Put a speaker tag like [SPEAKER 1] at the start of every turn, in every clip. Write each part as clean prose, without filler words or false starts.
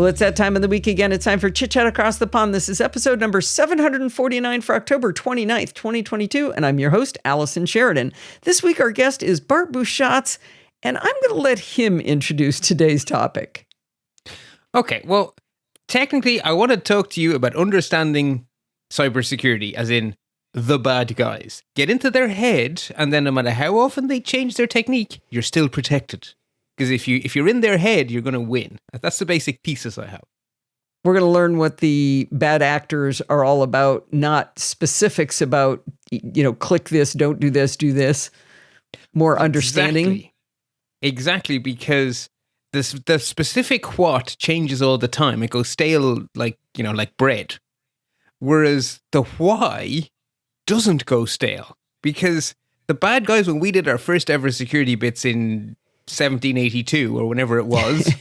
[SPEAKER 1] Well, it's that time of the week again. It's time for Chit Chat Across the Pond. This is episode number 749 for October 29th, 2022, and I'm your host, Allison Sheridan. This week, our guest is Bart Busschots, and I'm going to let him introduce today's topic.
[SPEAKER 2] Okay, well, technically, I want to talk to you about understanding cybersecurity, as in the bad guys. Get into their head, and then no matter how often they change their technique, you're still protected. Because if you're in their head, you're going to win. That's the basic thesis I have.
[SPEAKER 1] We're going to learn what the bad actors are all about, not specifics about, click this, don't do this. More understanding.
[SPEAKER 2] Exactly, because the specific what changes all the time. It goes stale like bread. Whereas the why doesn't go stale. Because the bad guys, when we did our first ever security bits in 1782 or whenever it was,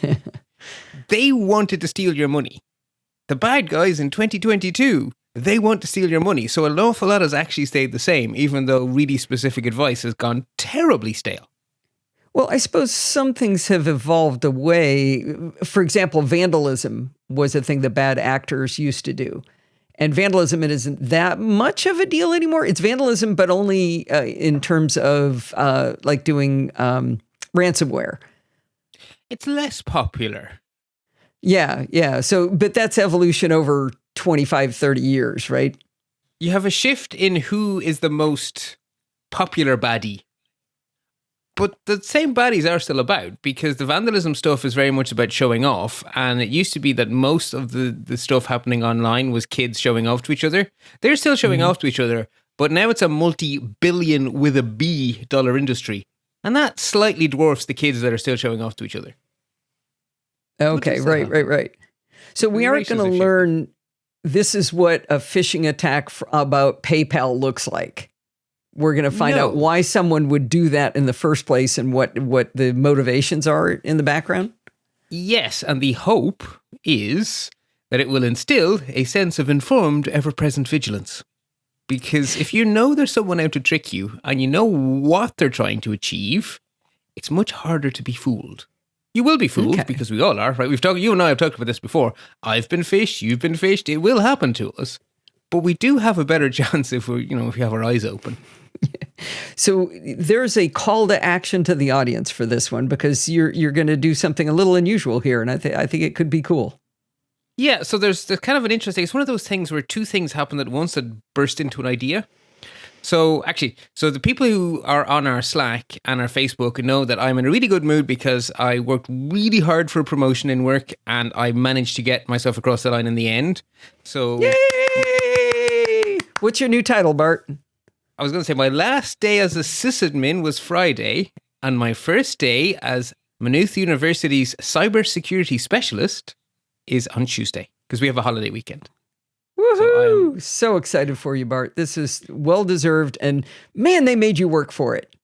[SPEAKER 2] they wanted to steal your money. The bad guys in 2022, they want to steal your money. So an awful lot has actually stayed the same, even though really specific advice has gone terribly stale.
[SPEAKER 1] Well, I suppose some things have evolved away. For example, vandalism was a thing that bad actors used to do. And vandalism, it isn't that much of a deal anymore. It's vandalism, but only in terms of doing ransomware.
[SPEAKER 2] It's less popular.
[SPEAKER 1] Yeah. So, but that's evolution over 25, 30 years, right?
[SPEAKER 2] You have a shift in who is the most popular baddie. But the same baddies are still about, because the vandalism stuff is very much about showing off. And it used to be that most of the stuff happening online was kids showing off to each other. They're still showing off to each other, but now it's a multi-billion with a B dollar industry. And that slightly dwarfs the kids that are still showing off to each other.
[SPEAKER 1] Okay, right. So we aren't going to learn, this is what a phishing attack about PayPal looks like. We're going to find out why someone would do that in the first place and what the motivations are in the background.
[SPEAKER 2] Yes, and the hope is that it will instill a sense of informed, ever-present vigilance. Because if you know there's someone out to trick you and you know what they're trying to achieve, it's much harder to be fooled. You will be fooled because we all are, right? You and I have talked about this before. I've been phished, you've been phished. It will happen to us. But we do have a better chance if we have our eyes open.
[SPEAKER 1] So there's a call to action to the audience for this one, because you're going to do something a little unusual here, and I think it could be cool.
[SPEAKER 2] Yeah, so there's kind of an interesting, it's one of those things where two things happen at once that burst into an idea. So the people who are on our Slack and our Facebook know that I'm in a really good mood because I worked really hard for a promotion in work and I managed to get myself across the line in the end. So,
[SPEAKER 1] yay! What's your new title, Bart?
[SPEAKER 2] I was going to say my last day as a sysadmin was Friday, and my first day as Maynooth University's cybersecurity specialist is on Tuesday, because we have a holiday weekend.
[SPEAKER 1] Woohoo! So excited for you, Bart. This is well-deserved, and man, they made you work for it.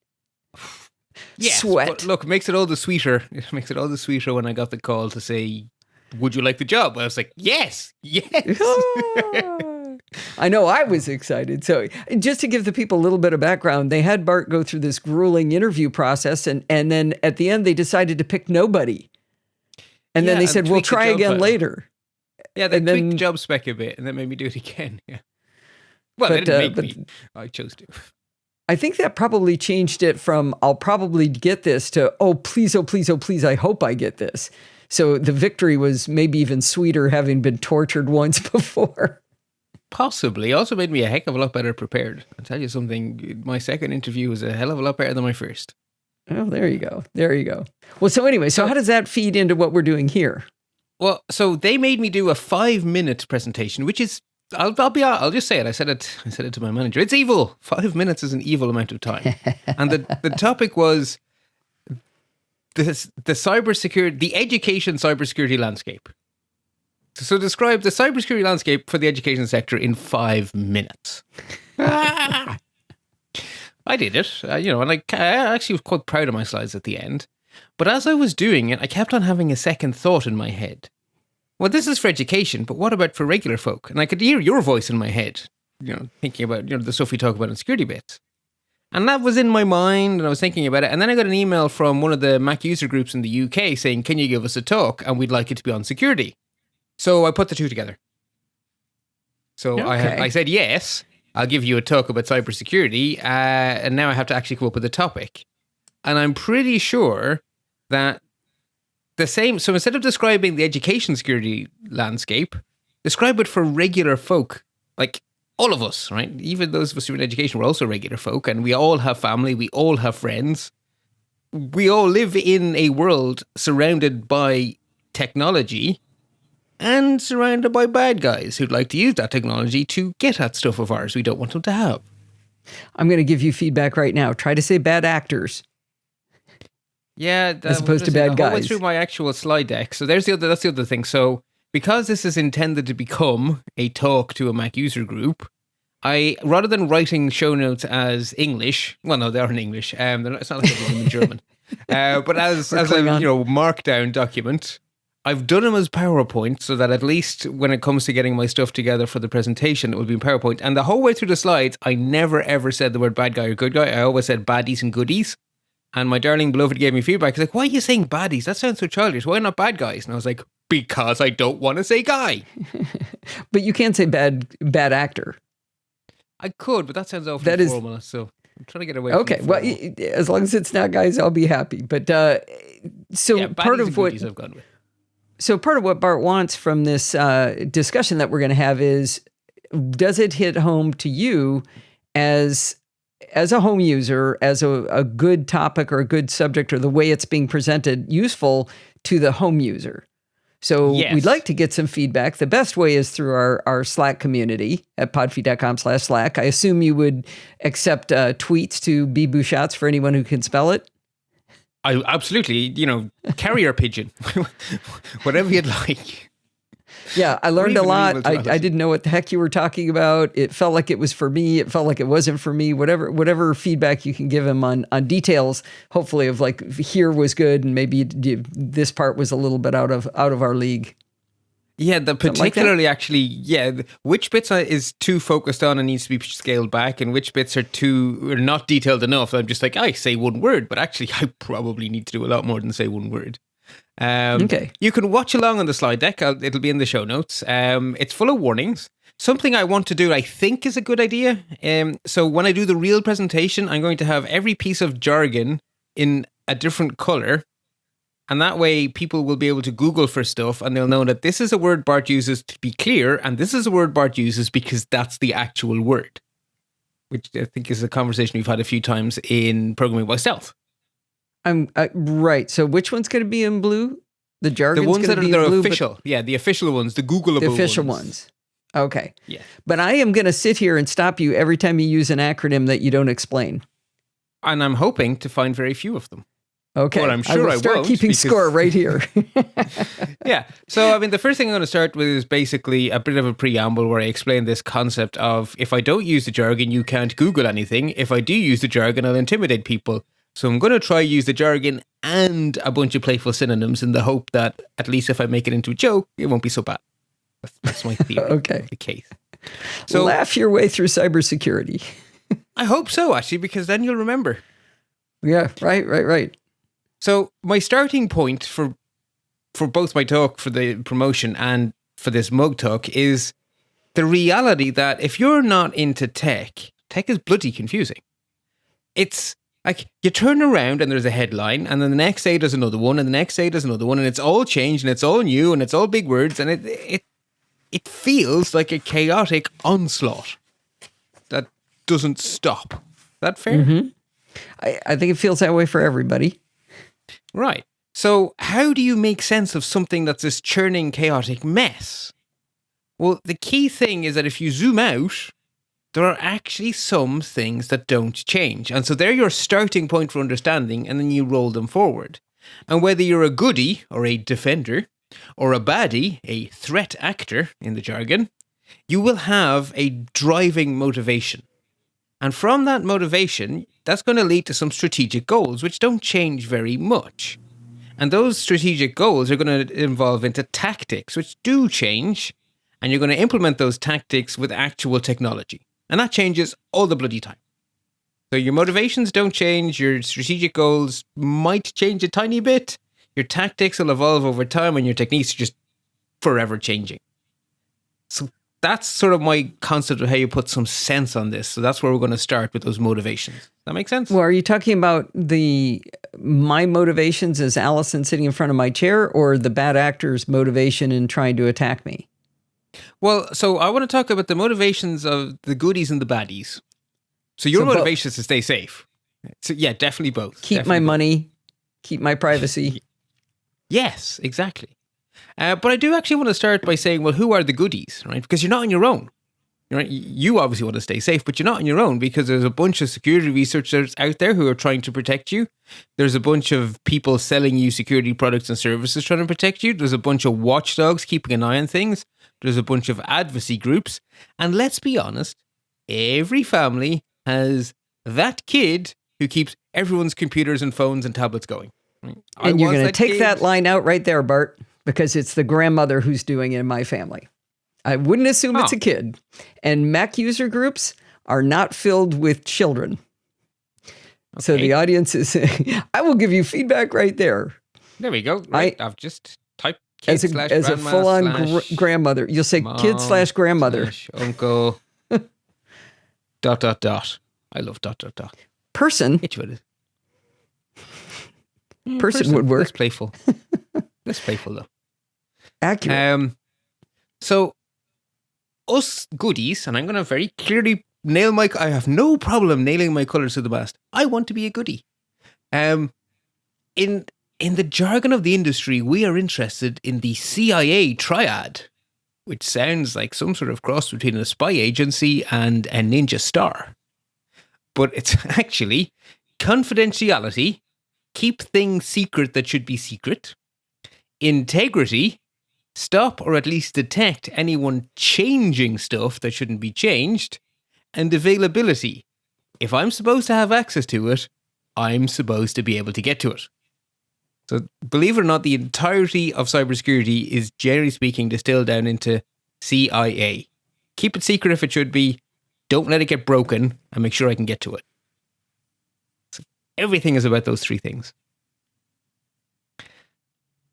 [SPEAKER 2] Yes,
[SPEAKER 1] Sweat.
[SPEAKER 2] But look, it makes it all the sweeter. It makes it all the sweeter when I got the call to say, would you like the job? I was like, yes.
[SPEAKER 1] I know I was excited. So just to give the people a little bit of background, they had Bart go through this grueling interview process, and then at the end, they decided to pick nobody. And then they said, we'll try again later.
[SPEAKER 2] Yeah, they tweaked the job spec a bit, and then made me do it again. Yeah. Well, they didn't make me. I chose to.
[SPEAKER 1] I think that probably changed it from I'll probably get this to, oh, please, I hope I get this. So the victory was maybe even sweeter, having been tortured once before.
[SPEAKER 2] Possibly. Also made me a heck of a lot better prepared. I'll tell you something, my second interview was a hell of a lot better than my first.
[SPEAKER 1] Oh, there you go. Well, so anyway, so how does that feed into what we're doing here?
[SPEAKER 2] Well, so they made me do a 5-minute presentation, which is, I'll just say it. I said it to my manager. It's evil. 5 minutes is an evil amount of time. And the topic was the cybersecurity, the education cybersecurity landscape. So describe the cybersecurity landscape for the education sector in 5 minutes. I did it, and I actually was quite proud of my slides at the end. But as I was doing it, I kept on having a second thought in my head. Well, this is for education, but what about for regular folk? And I could hear your voice in my head, thinking about the stuff we talk about in security bits. And that was in my mind, and I was thinking about it. And then I got an email from one of the Mac user groups in the UK saying, can you give us a talk? And we'd like it to be on security. So I put the two together. So
[SPEAKER 1] Okay.
[SPEAKER 2] I said, yes, I'll give you a talk about cybersecurity. And now I have to actually come up with a topic. And I'm pretty sure that the same. So instead of describing the education security landscape, describe it for regular folk, like all of us, right? Even those of us who are in education, we're also regular folk, and we all have family, we all have friends. We all live in a world surrounded by technology and surrounded by bad guys who'd like to use that technology to get at stuff of ours we don't want them to have.
[SPEAKER 1] I'm going to give you feedback right now. Try to say bad actors.
[SPEAKER 2] Yeah,
[SPEAKER 1] as opposed to bad
[SPEAKER 2] I
[SPEAKER 1] guys.
[SPEAKER 2] went through my actual slide deck. So that's the other thing. So because this is intended to become a talk to a Mac user group, I, rather than writing show notes as English, well, no, they are in English. It's not like I did them in German, but as a markdown document, I've done them as PowerPoint so that at least when it comes to getting my stuff together for the presentation, it will be in PowerPoint. And the whole way through the slides, I never ever said the word bad guy or good guy. I always said baddies and goodies. And my darling beloved gave me feedback. He's like, why are you saying baddies? That sounds so childish. Why not bad guys? And I was like, because I don't want to say guy.
[SPEAKER 1] But you can't say bad actor.
[SPEAKER 2] I could, but that sounds awfully formal. So I'm trying to get away from
[SPEAKER 1] Okay, well, as long as it's not guys, I'll be happy. But part of what
[SPEAKER 2] I've gone with.
[SPEAKER 1] So part of what Bart wants from this discussion that we're going to have is, does it hit home to you as a home user, as a good topic or a good subject, or the way it's being presented useful to the home user? So we'd like to get some feedback. The best way is through our Slack community at podfeed.com/Slack. I assume you would accept tweets to be Bouchats for anyone who can spell it.
[SPEAKER 2] I absolutely, carrier pigeon, whatever you'd like.
[SPEAKER 1] Yeah, I learned a lot. I didn't know what the heck you were talking about. It felt like it was for me. It felt like it wasn't for me. Whatever feedback you can give him on details, hopefully, of like, here was good and maybe this part was a little bit out of our league.
[SPEAKER 2] Yeah, particularly actually, which bits is too focused on and needs to be scaled back, and which bits are not detailed enough. I'm just like, I say one word, but actually I probably need to do a lot more than say one word.
[SPEAKER 1] Okay.
[SPEAKER 2] You can watch along on the slide deck. It'll be in the show notes. It's full of warnings. Something I want to do, I think, is a good idea. So when I do the real presentation, I'm going to have every piece of jargon in a different color. And that way people will be able to Google for stuff and they'll know that this is a word Bart uses to be clear, and this is a word Bart uses because that's the actual word, which I think is a conversation we've had a few times in Programming by Stealth.
[SPEAKER 1] Right. So which one's going to be in blue? The jargon's
[SPEAKER 2] the ones
[SPEAKER 1] going to be
[SPEAKER 2] in blue,
[SPEAKER 1] official.
[SPEAKER 2] Yeah, the official ones, the Googleable ones.
[SPEAKER 1] The official ones. Okay.
[SPEAKER 2] Yeah.
[SPEAKER 1] But I am going to sit here and stop you every time you use an acronym that you don't explain.
[SPEAKER 2] And I'm hoping to find very few of them.
[SPEAKER 1] Okay.
[SPEAKER 2] Well, I'm sure
[SPEAKER 1] I will start keeping score right here.
[SPEAKER 2] Yeah. So, the first thing I'm going to start with is basically a bit of a preamble where I explain this concept of, if I don't use the jargon, you can't Google anything. If I do use the jargon, I'll intimidate people. So I'm going to try use the jargon and a bunch of playful synonyms in the hope that at least if I make it into a joke, it won't be so bad. That's my theory.
[SPEAKER 1] Okay.
[SPEAKER 2] Of the case. So
[SPEAKER 1] laugh your way through cybersecurity.
[SPEAKER 2] I hope so, actually, because then you'll remember.
[SPEAKER 1] Yeah. Right.
[SPEAKER 2] So my starting point for both my talk, for the promotion and for this mug talk, is the reality that if you're not into tech is bloody confusing. It's like you turn around and there's a headline, and then the next day there's another one, and the next day there's another one, and it's all changed and it's all new and it's all big words, and it feels like a chaotic onslaught that doesn't stop. Is that fair?
[SPEAKER 1] Mm-hmm. I think it feels that way for everybody.
[SPEAKER 2] Right. So how do you make sense of something that's this churning, chaotic mess? Well, the key thing is that if you zoom out, there are actually some things that don't change. And so they're your starting point for understanding, and then you roll them forward. And whether you're a goodie or a defender, or a baddie, a threat actor in the jargon, you will have a driving motivation. And from that motivation, that's going to lead to some strategic goals, which don't change very much. And those strategic goals are going to evolve into tactics, which do change. And you're going to implement those tactics with actual technology. And that changes all the bloody time. So your motivations don't change. Your strategic goals might change a tiny bit. Your tactics will evolve over time, and your techniques just forever changing. So that's sort of my concept of how you put some sense on this. So that's where we're going to start with those motivations. Does that make sense?
[SPEAKER 1] Well, are you talking about my motivations as Allison sitting in front of my chair, or the bad actor's motivation in trying to attack me?
[SPEAKER 2] Well, so I want to talk about the motivations of the goodies and the baddies. So your motivation is to stay safe. So yeah, definitely both.
[SPEAKER 1] Keep my money, keep my privacy.
[SPEAKER 2] Yes, exactly. But I do actually want to start by saying, well, who are the goodies, right? Because you're not on your own. Right? You obviously want to stay safe, but you're not on your own because there's a bunch of security researchers out there who are trying to protect you. There's a bunch of people selling you security products and services trying to protect you. There's a bunch of watchdogs keeping an eye on things. There's a bunch of advocacy groups. And let's be honest, every family has that kid who keeps everyone's computers and phones and tablets going. Right?
[SPEAKER 1] And you're going to take that line out right there, Bart, because it's the grandmother who's doing it in my family. I wouldn't assume it's a kid. And Mac user groups are not filled with children. Okay. So the audience is, I will give you feedback right there.
[SPEAKER 2] There we go. Right. I've just typed kid
[SPEAKER 1] as a full-on grandmother. You'll say kid/grandmother.
[SPEAKER 2] Uncle. ... I love ...
[SPEAKER 1] Person. Person would work.
[SPEAKER 2] Less playful. Less playful though.
[SPEAKER 1] Accurate.
[SPEAKER 2] So us goodies, and I'm going to very clearly I have no problem nailing my colors to the mast. I want to be a goodie. In the jargon of the industry, we are interested in the CIA triad, which sounds like some sort of cross between a spy agency and a ninja star. But it's actually confidentiality, keep things secret that should be secret, integrity, stop or at least detect anyone changing stuff that shouldn't be changed, and availability. If I'm supposed to have access to it, I'm supposed to be able to get to it. So believe it or not, the entirety of cybersecurity is generally speaking distilled down into CIA. Keep it secret if it should be, don't let it get broken, and make sure I can get to it. So everything is about those three things.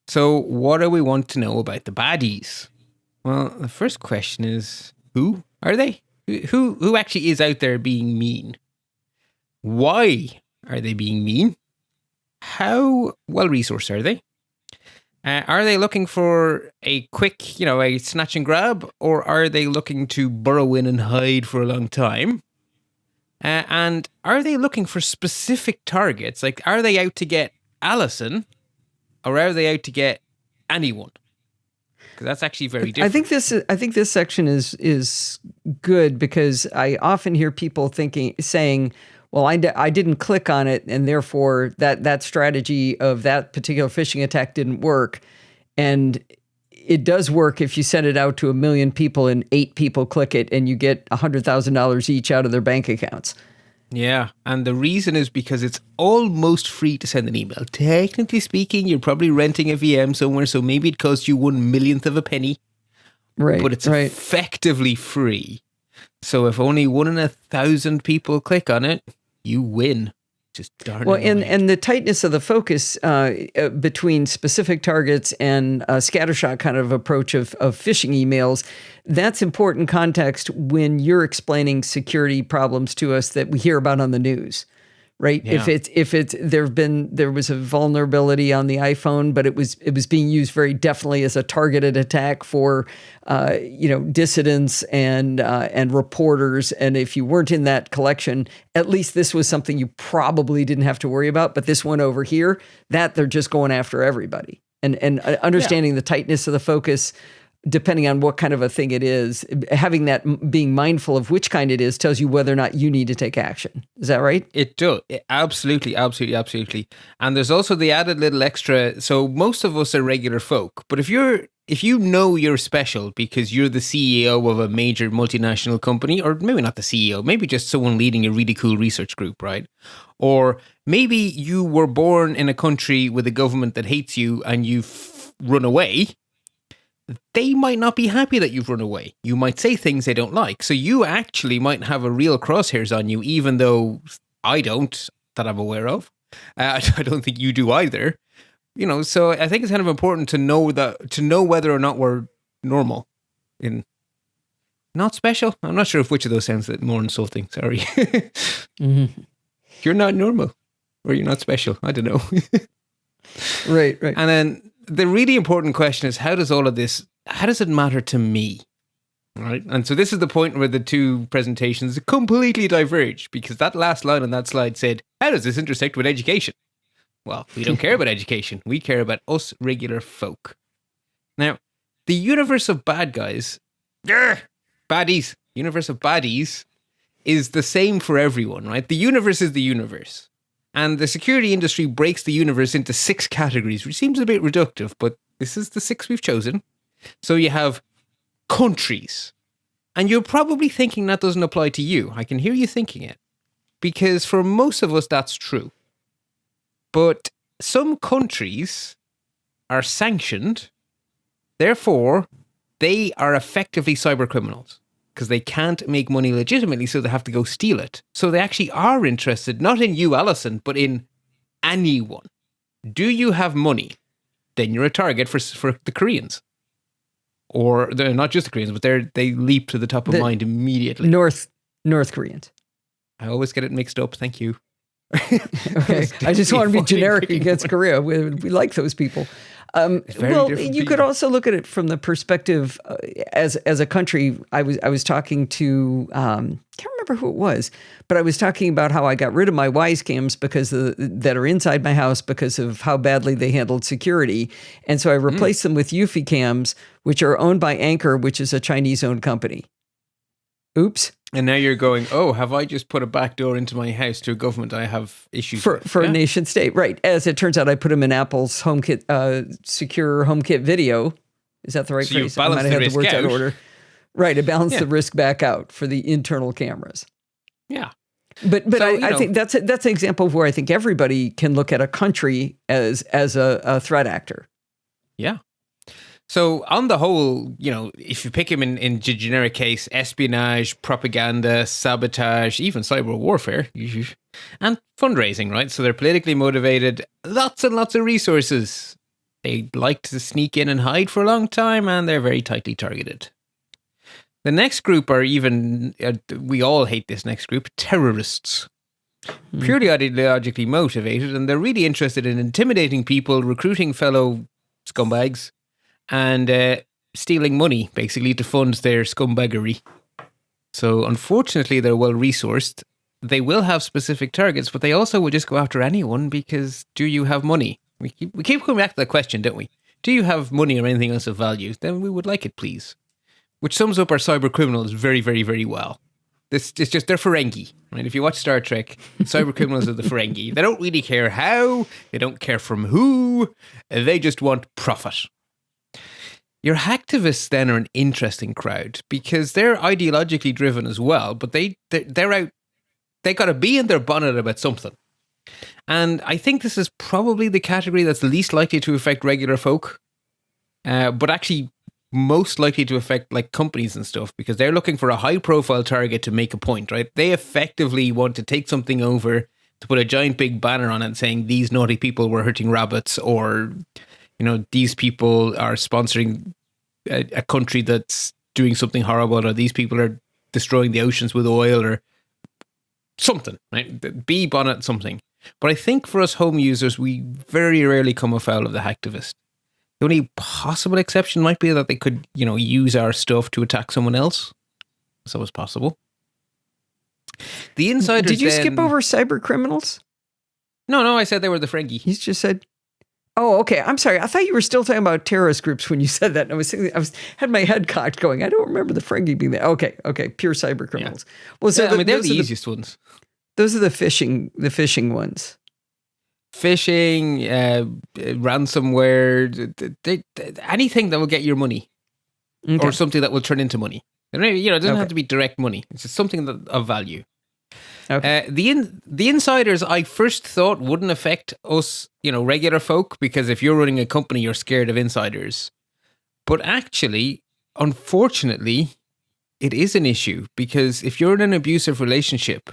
[SPEAKER 2] So what do we want to know about the baddies? Well, the first question is, who are they? Who actually is out there being mean? Why are they being mean? How well-resourced are they? Are they looking for a quick, a snatch and grab? Or are they looking to burrow in and hide for a long time? And are they looking for specific targets? Like, are they out to get Allison? Or are they out to get anyone? Because that's actually very different.
[SPEAKER 1] I think this section is good because I often hear people saying, well, I didn't click on it, and therefore that strategy of that particular phishing attack didn't work. And it does work if you send it out to 1 million people and 8 people click it, and you get $100,000 each out of their bank accounts.
[SPEAKER 2] Yeah, and the reason is because it's almost free to send an email. Technically speaking, you're probably renting a VM somewhere, so maybe it costs you 1/1,000,000 of a penny.
[SPEAKER 1] Right,
[SPEAKER 2] but it's effectively free. So if only 1 in 1,000 people click on it, you win. Just darn
[SPEAKER 1] well, and the tightness of the focus between specific targets and a scattershot kind of approach of phishing emails, that's important context when you're explaining security problems to us that we hear about on the news, right?
[SPEAKER 2] Yeah.
[SPEAKER 1] There was a vulnerability on the iPhone, but it was being used very definitely as a targeted attack for dissidents and reporters. And if you weren't in that collection, at least this was something you probably didn't have to worry about. But this one over here, that they're just going after everybody. And understanding the tightness of the focus, depending on what kind of a thing it is, having that being mindful of which kind it is tells you whether or not you need to take action. Is that right?
[SPEAKER 2] It does. Absolutely. And there's also the added little extra. So most of us are regular folk, but if you know you're special because you're the CEO of a major multinational company, or maybe not the CEO, maybe just someone leading a really cool research group, right? Or maybe you were born in a country with a government that hates you and you've run away. They might not be happy that you've run away. You might say things they don't like. So you actually might have a real crosshairs on you, even though I don't, that I'm aware of. I don't think you do either. So I think it's kind of important to know whether or not we're normal. In not special. I'm not sure which of those sounds more insulting. Sorry. You're not normal, or you're not special. I don't know.
[SPEAKER 1] Right.
[SPEAKER 2] And then the really important question is, how does it matter to me? Right. And so this is the point where the two presentations completely diverge, because that last line on that slide said, how does this intersect with education? Well, we don't care about education. We care about us regular folk. Now, the universe of bad guys, universe of baddies is the same for everyone, right? The universe is the universe. And the security industry breaks the universe into 6 categories, which seems a bit reductive, but this is the 6 we've chosen. So you have countries. And you're probably thinking that doesn't apply to you. I can hear you thinking it. Because for most of us, that's true. But some countries are sanctioned. Therefore, they are effectively cyber criminals, because they can't make money legitimately, so they have to go steal it. So they actually are interested, not in you, Alison, but in anyone. Do you have money? Then you're a target for the Koreans. Or they're not just the Koreans, but they leap to the top of mind immediately.
[SPEAKER 1] North Koreans.
[SPEAKER 2] I always get it mixed up. Thank you.
[SPEAKER 1] Okay. I just want to be generic against Korea. We like those people. Well, you could also look at it from the perspective as a country. I was talking to can't remember who it was, but I was talking about how I got rid of my Wise cams that are inside my house because of how badly they handled security, and so I replaced them with Eufy cams, which are owned by Anker, which is a Chinese-owned company. Oops.
[SPEAKER 2] And now you're going, oh, have I just put a backdoor into my house to a government I have issues with?
[SPEAKER 1] For a nation state, right. As it turns out, I put them in Apple's HomeKit, secure HomeKit video. Is that the right phrase?
[SPEAKER 2] I might have had the words out of order.
[SPEAKER 1] Right, it balanced the risk back out for the internal cameras.
[SPEAKER 2] Yeah.
[SPEAKER 1] But so, I think that's an example of where I think everybody can look at a country as a threat actor.
[SPEAKER 2] Yeah. So on the whole, if you pick him in generic case, espionage, propaganda, sabotage, even cyber warfare, and fundraising, right? So they're politically motivated, lots and lots of resources. They like to sneak in and hide for a long time, and they're very tightly targeted. The next group are we all hate this next group, terrorists. Purely ideologically motivated, and they're really interested in intimidating people, recruiting fellow scumbags, and stealing money, basically, to fund their scumbaggery. So, unfortunately, they're well-resourced. They will have specific targets, but they also will just go after anyone because, do you have money? We keep coming back to that question, don't we? Do you have money or anything else of value? Then we would like it, please. Which sums up our cyber criminals very, very, very well. It's just, they're Ferengi, right? If you watch Star Trek, cyber criminals are the Ferengi. They don't really care how, they don't care from who, they just want profit. Your hacktivists then are an interesting crowd because they're ideologically driven as well, but they're out, they got to be in their bonnet about something. And I think this is probably the category that's least likely to affect regular folk, but actually most likely to affect like companies and stuff, because they're looking for a high profile target to make a point, right? They effectively want to take something over, to put a giant big banner on it saying these naughty people were hurting rabbits, or these people are sponsoring a country that's doing something horrible, or these people are destroying the oceans with oil, or something, right? Be bonnet something. But I think for us home users, we very rarely come afoul of the hacktivist. The only possible exception might be that they could, use our stuff to attack someone else. So it's possible. The insiders.
[SPEAKER 1] Did you skip over cyber criminals?
[SPEAKER 2] No, I said they were the Ferengi.
[SPEAKER 1] You just said. Oh, okay. I'm sorry. I thought you were still talking about terrorist groups when you said that. And I had my head cocked going, I don't remember the Ferengi being there. Okay. Pure cyber criminals.
[SPEAKER 2] Yeah. Well, so they're the easiest ones.
[SPEAKER 1] Those are the phishing ones.
[SPEAKER 2] Phishing, ransomware, anything that will get your money, or something that will turn into money. It doesn't have to be direct money. It's just something of value. Okay. The insiders, I first thought wouldn't affect us, regular folk, because if you're running a company, you're scared of insiders. But actually, unfortunately, it is an issue, because if you're in an abusive relationship,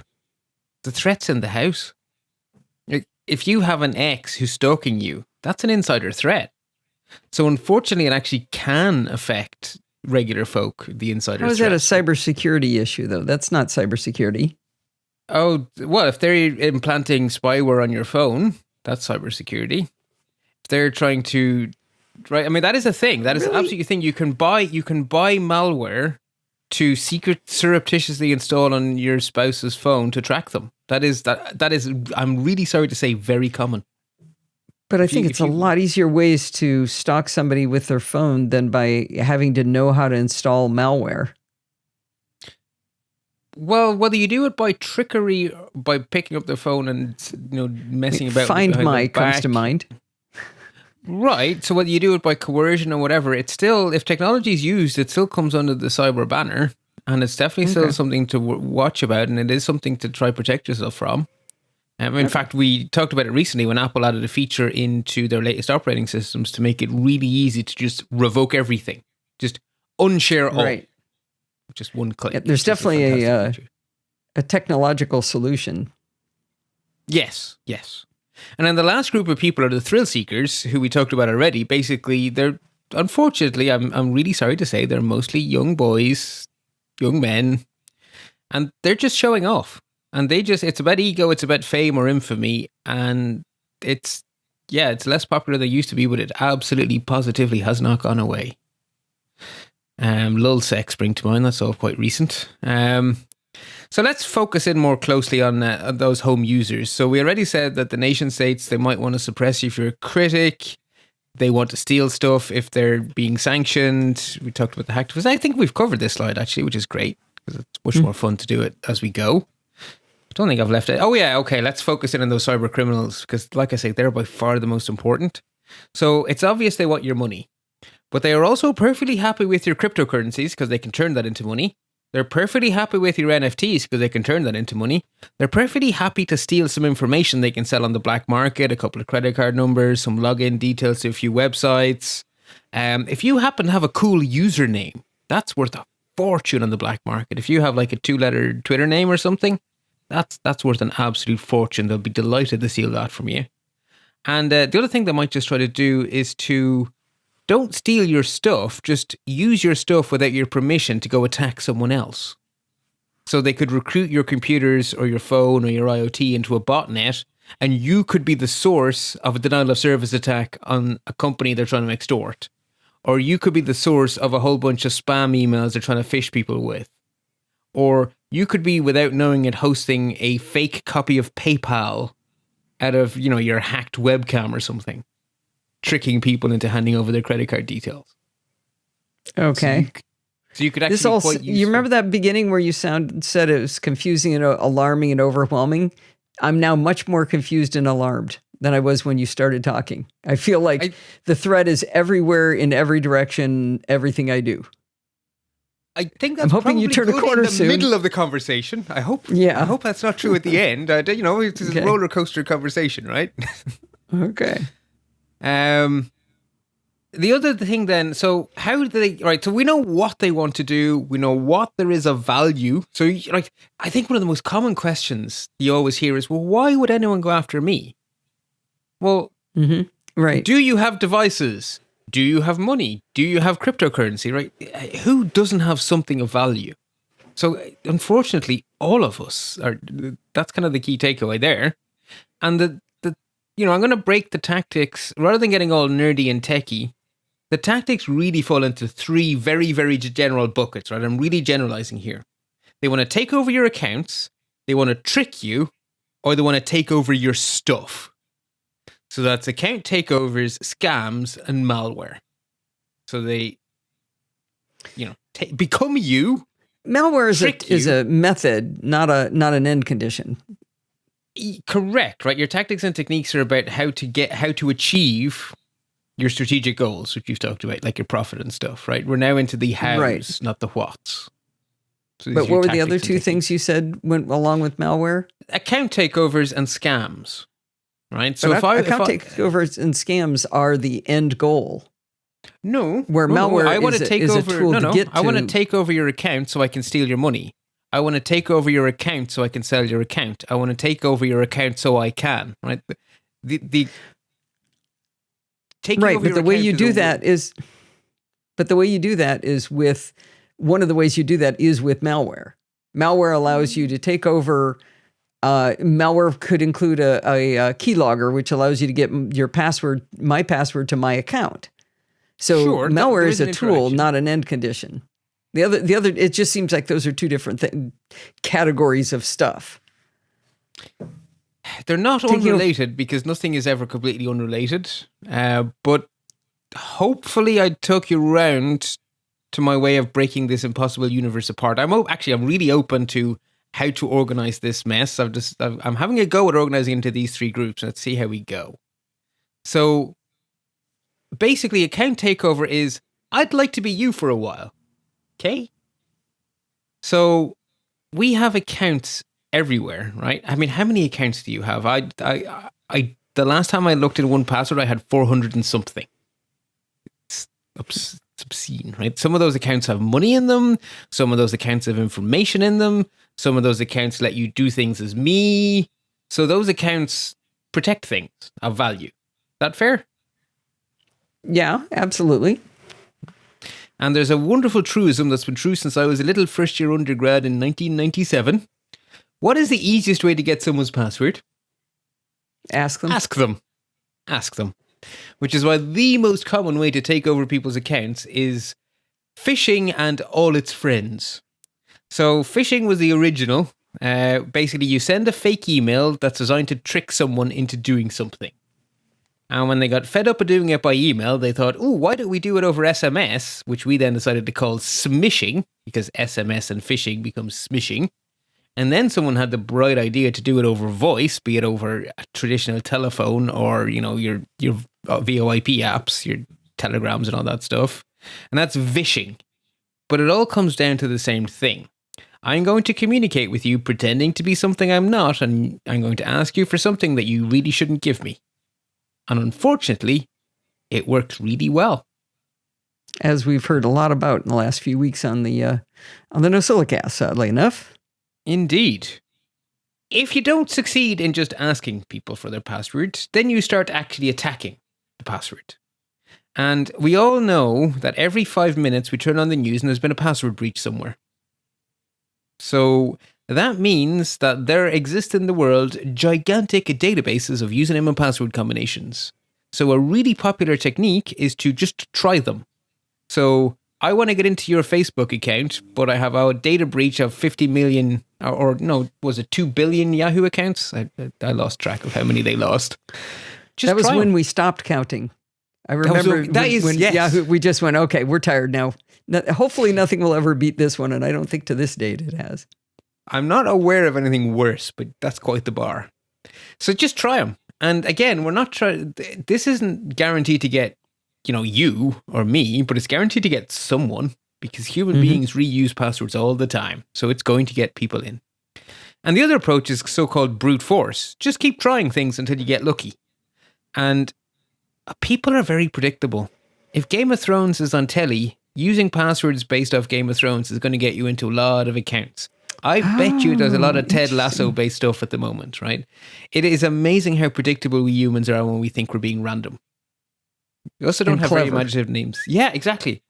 [SPEAKER 2] the threat's in the house. If you have an ex who's stalking you, that's an insider threat. So unfortunately, it actually can affect regular folk, the insider
[SPEAKER 1] How is that a
[SPEAKER 2] threat.
[SPEAKER 1] cybersecurity issue, though? That's not cybersecurity.
[SPEAKER 2] Oh, well, if they're implanting spyware on your phone, that's cybersecurity. If they're trying to, right? I mean, that is a thing. That is
[SPEAKER 1] Really?
[SPEAKER 2] absolutely a thing. You can buy malware to surreptitiously install on your spouse's phone to track them. That is, I'm really sorry to say, very common.
[SPEAKER 1] But I think it's a lot easier ways to stalk somebody with their phone than by having to know how to install malware.
[SPEAKER 2] Well, whether you do it by trickery, by picking up their phone and messing about,
[SPEAKER 1] Find
[SPEAKER 2] behind
[SPEAKER 1] My
[SPEAKER 2] their
[SPEAKER 1] comes
[SPEAKER 2] back.
[SPEAKER 1] to mind.
[SPEAKER 2] Right. So whether you do it by coercion or whatever, it's still, if technology is used, it still comes under the cyber banner, and it's definitely still something to watch about, and it is something to try protect yourself from. In fact, we talked about it recently when Apple added a feature into their latest operating systems to make it really easy to just revoke everything, just unshare all,
[SPEAKER 1] Right.
[SPEAKER 2] just one click.
[SPEAKER 1] Yeah, there's
[SPEAKER 2] It's just
[SPEAKER 1] definitely
[SPEAKER 2] fantastic feature.
[SPEAKER 1] a technological solution.
[SPEAKER 2] Yes. And then the last group of people are the thrill seekers, who we talked about already. Basically, they're, unfortunately, I'm really sorry to say, they're mostly young boys, young men, and they're just showing off. And it's about ego, it's about fame or infamy, and it's less popular than it used to be, but it absolutely, positively has not gone away. Lul sex spring to mind, that's all quite recent. So let's focus in more closely on those home users. So we already said that the nation states, they might want to suppress you if you're a critic. They want to steal stuff if they're being sanctioned. We talked about the hacktivists. I think we've covered this slide, actually, which is great, because it's much more fun to do it as we go. I don't think I've left it. Oh, yeah, okay, let's focus in on those cyber criminals, because, like I say, they're by far the most important. So it's obvious they want your money, but they are also perfectly happy with your cryptocurrencies, because they can turn that into money. They're perfectly happy with your NFTs, because they can turn that into money. They're perfectly happy to steal some information they can sell on the black market, a couple of credit card numbers, some login details to a few websites. If you happen to have a cool username, that's worth a fortune on the black market. If you have like a 2-letter Twitter name or something, that's worth an absolute fortune. They'll be delighted to steal that from you. And the other thing they might just try to do is to don't steal your stuff, just use your stuff without your permission to go attack someone else. So they could recruit your computers or your phone or your IoT into a botnet, and you could be the source of a denial of service attack on a company they're trying to extort. Or you could be the source of a whole bunch of spam emails they're trying to phish people with. Or you could be, without knowing it, hosting a fake copy of PayPal out of, your hacked webcam or something, tricking people into handing over their credit card details.
[SPEAKER 1] Okay.
[SPEAKER 2] So you could actually
[SPEAKER 1] This also,
[SPEAKER 2] quite
[SPEAKER 1] you remember that beginning where you said it was confusing and alarming and overwhelming? I'm now much more confused and alarmed than I was when you started talking. I feel like the threat is everywhere, in every direction, everything I do.
[SPEAKER 2] I think that's
[SPEAKER 1] I'm hoping you turn a corner
[SPEAKER 2] in the
[SPEAKER 1] soon.
[SPEAKER 2] middle of the conversation. I hope.
[SPEAKER 1] Yeah.
[SPEAKER 2] I hope that's not true at the end. It's a roller coaster conversation, right?
[SPEAKER 1] Okay.
[SPEAKER 2] The other thing then, so how do they, right, so we know what they want to do, we know what there is of value. So, I think one of the most common questions you always hear is, well, why would anyone go after me? Well,
[SPEAKER 1] right.
[SPEAKER 2] Do you have devices? Do you have money? Do you have cryptocurrency, right? Who doesn't have something of value? So, unfortunately, all of us that's kind of the key takeaway there. And I'm going to break the tactics, rather than getting all nerdy and techie. The tactics really fall into 3 very, very general buckets, right? I'm really generalizing here. They want to take over your accounts, they want to trick you, or they want to take over your stuff. So that's account takeovers, scams, and malware. So they, become you.
[SPEAKER 1] Malware is a method, not an end condition.
[SPEAKER 2] Correct, right? Your tactics and techniques are about how to achieve your strategic goals, which you've talked about, like your profit and stuff, right? We're now into the hows,
[SPEAKER 1] right,
[SPEAKER 2] not the whats. So
[SPEAKER 1] but what were the other 2 things you said went along with malware?
[SPEAKER 2] Account takeovers and scams, right?
[SPEAKER 1] So account takeovers and scams are the end goal.
[SPEAKER 2] No,
[SPEAKER 1] where malware
[SPEAKER 2] I want to take over.
[SPEAKER 1] A tool to get to.
[SPEAKER 2] I want to take over your account so I can steal your money. I want to take over your account so I can sell your account. I want to take over your account so I can, right? taking
[SPEAKER 1] Right,
[SPEAKER 2] over
[SPEAKER 1] but
[SPEAKER 2] your
[SPEAKER 1] the way
[SPEAKER 2] account
[SPEAKER 1] you
[SPEAKER 2] is
[SPEAKER 1] do
[SPEAKER 2] a
[SPEAKER 1] that is, but the way you do that is with, one of the ways you do that is with malware. Malware allows you to take over. Malware could include a keylogger, which allows you to get your password, my password, to my account. So
[SPEAKER 2] Sure,
[SPEAKER 1] malware
[SPEAKER 2] there
[SPEAKER 1] is
[SPEAKER 2] is
[SPEAKER 1] a
[SPEAKER 2] an
[SPEAKER 1] tool,
[SPEAKER 2] interaction.
[SPEAKER 1] not an end condition. The other, it just seems like those are two different categories of stuff.
[SPEAKER 2] They're not
[SPEAKER 1] Taking
[SPEAKER 2] unrelated because nothing is ever completely unrelated. But hopefully, I took you around to my way of breaking this impossible universe apart. I'm really open to how to organize this mess. I'm having a go at organizing into these three groups. Let's see how we go. So basically, account takeover is I'd like to be you for a while. Okay. So we have accounts everywhere, right? I mean, how many accounts do you have? The last time I looked at 1Password, I had 400 and something. It's obscene, right? Some of those accounts have money in them. Some of those accounts have information in them. Some of those accounts let you do things as me. So those accounts protect things of value. Is that fair?
[SPEAKER 1] Yeah, absolutely.
[SPEAKER 2] And there's a wonderful truism that's been true since I was a little first-year undergrad in 1997. What is the easiest way to get someone's password?
[SPEAKER 1] Ask them.
[SPEAKER 2] Ask them. Ask them. Which is why the most common way to take over people's accounts is phishing and all its friends. So phishing was the original. Basically, you send a fake email that's designed to trick someone into doing something. And when they got fed up of doing it by email, they thought, oh, why don't we do it over SMS, which we then decided to call smishing, because SMS and phishing becomes smishing. And then someone had the bright idea to do it over voice, be it over a traditional telephone or, your VoIP apps, your telegrams and all that stuff. And that's vishing. But it all comes down to the same thing. I'm going to communicate with you pretending to be something I'm not, and I'm going to ask you for something that you really shouldn't give me. And unfortunately, it works really well.
[SPEAKER 1] As we've heard a lot about in the last few weeks on the NosillaCast, sadly enough.
[SPEAKER 2] Indeed. If you don't succeed in just asking people for their passwords, then you start actually attacking the password. And we all know that every 5 minutes we turn on the news and there's been a password breach somewhere. So that means that there exist in the world gigantic databases of username and password combinations. So a really popular technique is to just try them. So I want to get into your Facebook account, but I have a data breach of 50 million, or no, was it 2 billion Yahoo accounts? I lost track of how many they lost.
[SPEAKER 1] That was when we stopped counting. I remember when Yahoo, we just went, okay, we're tired now. Hopefully nothing will ever beat this one, and I don't think to this date it has.
[SPEAKER 2] I'm not aware of anything worse, but that's quite the bar. So just try them. And again, we're not trying, this isn't guaranteed to get, you or me, but it's guaranteed to get someone, because human beings reuse passwords all the time. So it's going to get people in. And the other approach is so-called brute force. Just keep trying things until you get lucky. And people are very predictable. If Game of Thrones is on telly, using passwords based off Game of Thrones is going to get you into a lot of accounts. I bet you there's a lot of Ted Lasso based stuff at the moment, right? It is amazing how predictable we humans are when we think we're being random. We also don't have very imaginative names. Yeah, exactly.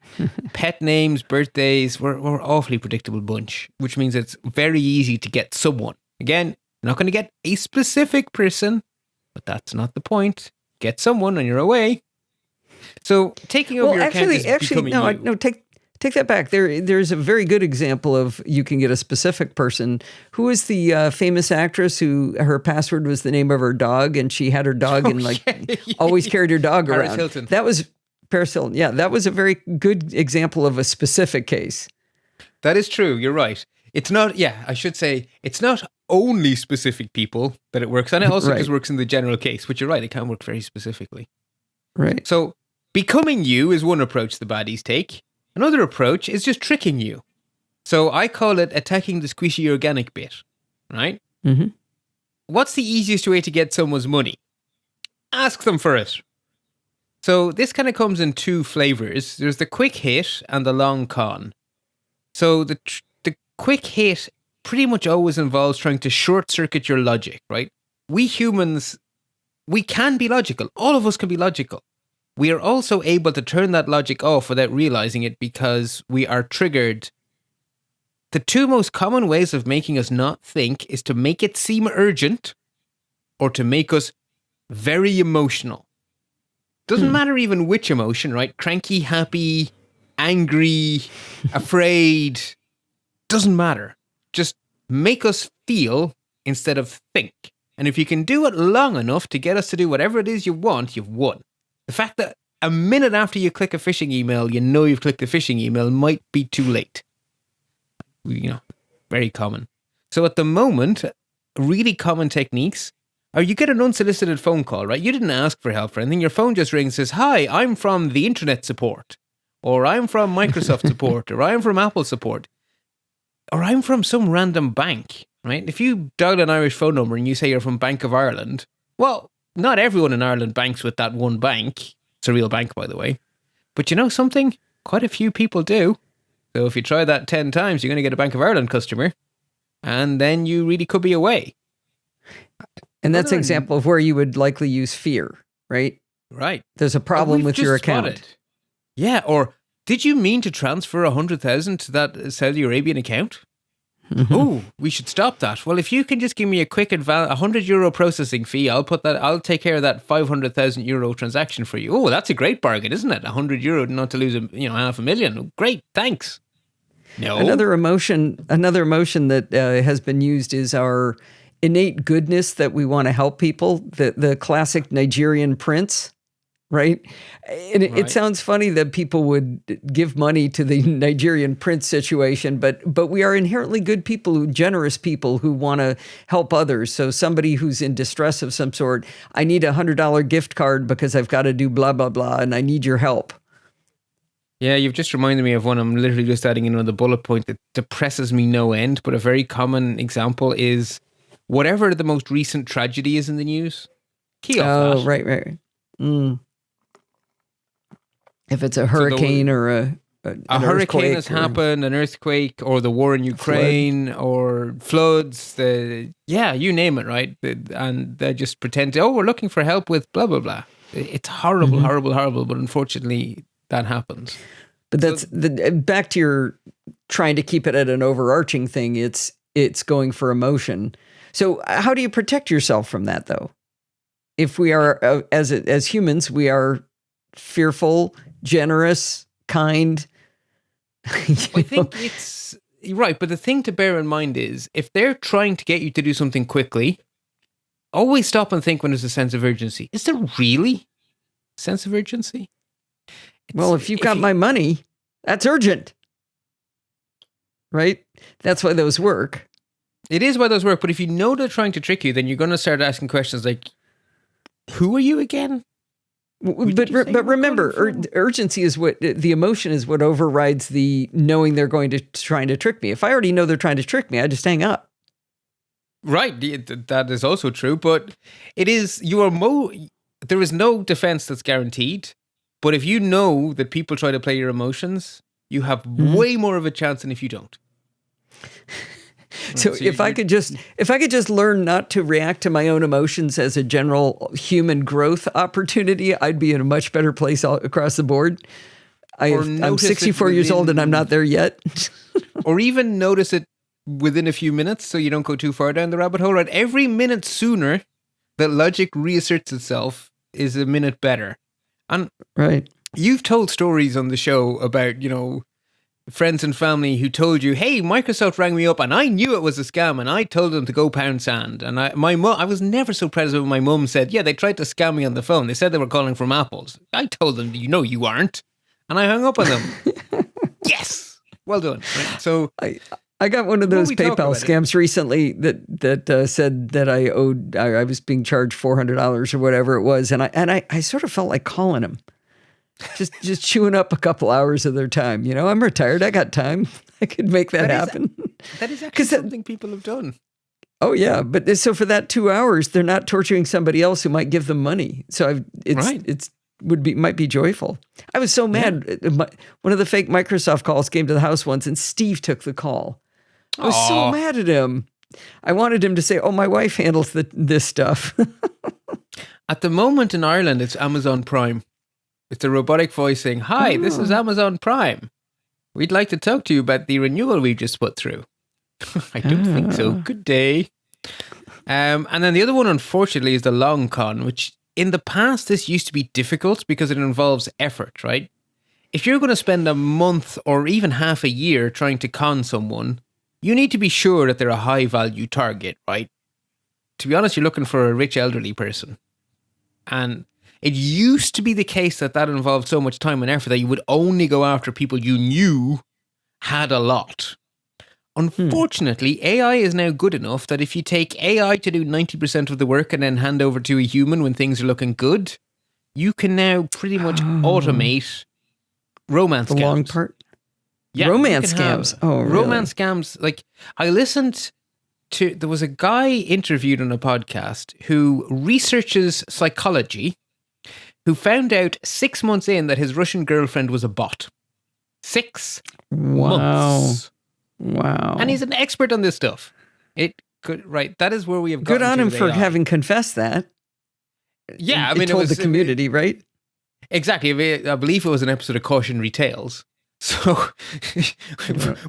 [SPEAKER 2] Pet names, birthdays, we're an awfully predictable bunch, which means it's very easy to get someone. Again, you're not going to get a specific person, but that's not the point. Get someone and you're away. So taking over your account is becoming you.
[SPEAKER 1] No, take that back. There's a very good example of you can get a specific person. Who is the famous actress who her password was the name of her dog, and she had her dog always carried her dog around?
[SPEAKER 2] Paris Hilton.
[SPEAKER 1] That was Paris Hilton. Yeah, that was a very good example of a specific case.
[SPEAKER 2] That is true. You're right. It's not, I should say, it's not only specific people that it works on. It also just works in the general case, which you're right, it can work very specifically.
[SPEAKER 1] Right.
[SPEAKER 2] So becoming you is one approach the baddies take. Another approach is just tricking you. So I call it attacking the squishy organic bit, right?
[SPEAKER 1] Mm-hmm.
[SPEAKER 2] What's the easiest way to get someone's money? Ask them for it. So this kind of comes in two flavors. There's the quick hit and the long con. So the quick hit pretty much always involves trying to short circuit your logic, right? We humans, we can be logical. All of us can be logical. we are also able to turn that logic off without realizing it because we are triggered. The two most common ways of making us not think is to make it seem urgent or to make us very emotional. Doesn't matter even which emotion, right? Cranky, happy, angry, afraid. Doesn't matter. Just make us feel instead of think. And if you can do it long enough to get us to do whatever it is you want, you've won. The fact that a minute after you click a phishing email, you know you've clicked the phishing email might be too late. Very common. So at the moment, really common techniques are you get an unsolicited phone call, right? You didn't ask for help or anything. Your phone just rings and says, hi, I'm from the internet support, or I'm from Microsoft support, or I'm from Apple support, or I'm from some random bank, right? If you dial an Irish phone number and you say you're from Bank of Ireland, well, not everyone in Ireland banks with that one bank. It's a real bank, by the way. But you know something? Quite a few people do. So if you try that 10 times, you're going to get a Bank of Ireland customer. And then you really could be away.
[SPEAKER 1] And that's an example of where you would likely use fear, right?
[SPEAKER 2] Right.
[SPEAKER 1] There's a problem with your account.
[SPEAKER 2] Spotted. Yeah, or did you mean to transfer 100,000 to that Saudi Arabian account? Oh, we should stop that. Well, if you can just give me a quick €100 processing fee, I'll take care of that €500,000 transaction for you. Oh, that's a great bargain, isn't it? €100 not to lose $500,000. Great, thanks. No.
[SPEAKER 1] Another emotion that has been used is our innate goodness that we want to help people. The classic Nigerian prince, right? And it sounds funny that people would give money to the Nigerian prince situation, but we are inherently good people, generous people who want to help others. So somebody who's in distress of some sort, I need a $100 gift card because I've got to do blah, blah, blah, and I need your help.
[SPEAKER 2] Yeah, you've just reminded me of one. I'm literally just adding in another bullet point that depresses me no end, but a very common example is whatever the most recent tragedy is in the news, key off that.
[SPEAKER 1] Right. If it's a hurricane or a
[SPEAKER 2] hurricane has happened, an earthquake, or the war in Ukraine, or floods, you name it, right? And they just pretend to, we're looking for help with blah, blah, blah. It's horrible, horrible, but unfortunately that happens.
[SPEAKER 1] But that's back to your trying to keep it at an overarching thing. It's going for emotion. So how do you protect yourself from that, though? If we are, as humans, we are fearful, generous, kind.
[SPEAKER 2] I think it's right. But the thing to bear in mind is if they're trying to get you to do something quickly, always stop and think when there's a sense of urgency. Is there really a sense of urgency?
[SPEAKER 1] Well, if you've got my money, that's urgent. Right? That's why those work.
[SPEAKER 2] It is why those work. But if you know they're trying to trick you, then you're going to start asking questions like, who are you again?
[SPEAKER 1] But remember, urgency is the emotion is what overrides the knowing they're trying to trick me. If I already know they're trying to trick me, I just hang up.
[SPEAKER 2] Right. That is also true. But it is, there is no defense that's guaranteed. But if you know that people try to play your emotions, you have way more of a chance than if you don't.
[SPEAKER 1] So if I could just learn not to react to my own emotions as a general human growth opportunity, I'd be in a much better place across the board. I'm 64 years old and I'm not there yet.
[SPEAKER 2] Or even notice it within a few minutes so you don't go too far down the rabbit hole. Right? Every minute sooner that logic reasserts itself is a minute better. And you've told stories on the show about, friends and family who told you, hey, Microsoft rang me up and I knew it was a scam and I told them to go pound sand. And I was never so proud of when my mum said, yeah, they tried to scam me on the phone. They said they were calling from Apple's. I told them, you aren't. And I hung up on them. Yes. Well done. Right? So
[SPEAKER 1] I got one of those PayPal scams recently that said that I was being charged $400 or whatever it was. And I sort of felt like calling him. Just chewing up a couple hours of their time. I'm retired. I got time. I could make that happen.
[SPEAKER 2] That is actually something people have done.
[SPEAKER 1] Oh yeah, but so for that 2 hours, they're not torturing somebody else who might give them money. So might be joyful. I was so mad. Yeah. One of the fake Microsoft calls came to the house once, and Steve took the call. I was so mad at him. I wanted him to say, "Oh, my wife handles this stuff."
[SPEAKER 2] At the moment in Ireland, it's Amazon Prime. It's a robotic voice saying, "Hi, this is Amazon Prime. We'd like to talk to you about the renewal we just put through." I don't think so. Good day. And then the other one, unfortunately, is the long con, which in the past, this used to be difficult because it involves effort, right? If you're going to spend a month or even half a year trying to con someone, you need to be sure that they're a high value target, right? To be honest, you're looking for a rich elderly person. And it used to be the case that involved so much time and effort that you would only go after people you knew had a lot. Unfortunately, AI is now good enough that if you take AI to do 90% of the work and then hand over to a human when things are looking good, you can now pretty much automate romance scams.
[SPEAKER 1] The long part?
[SPEAKER 2] Yeah,
[SPEAKER 1] romance scams. Oh, really?
[SPEAKER 2] Romance scams. Like, I listened to, there was a guy interviewed on a podcast who researches psychology, who found out 6 months in that his Russian girlfriend was a bot. 6 months.
[SPEAKER 1] Wow.
[SPEAKER 2] And he's an expert on this stuff. Right. That is where we have
[SPEAKER 1] good
[SPEAKER 2] gotten
[SPEAKER 1] on him
[SPEAKER 2] to
[SPEAKER 1] for
[SPEAKER 2] AI.
[SPEAKER 1] having confessed that.
[SPEAKER 2] Yeah, I
[SPEAKER 1] it
[SPEAKER 2] mean,
[SPEAKER 1] told
[SPEAKER 2] it was
[SPEAKER 1] the community, right?
[SPEAKER 2] Exactly. I believe it was an episode of Cautionary Tales. So,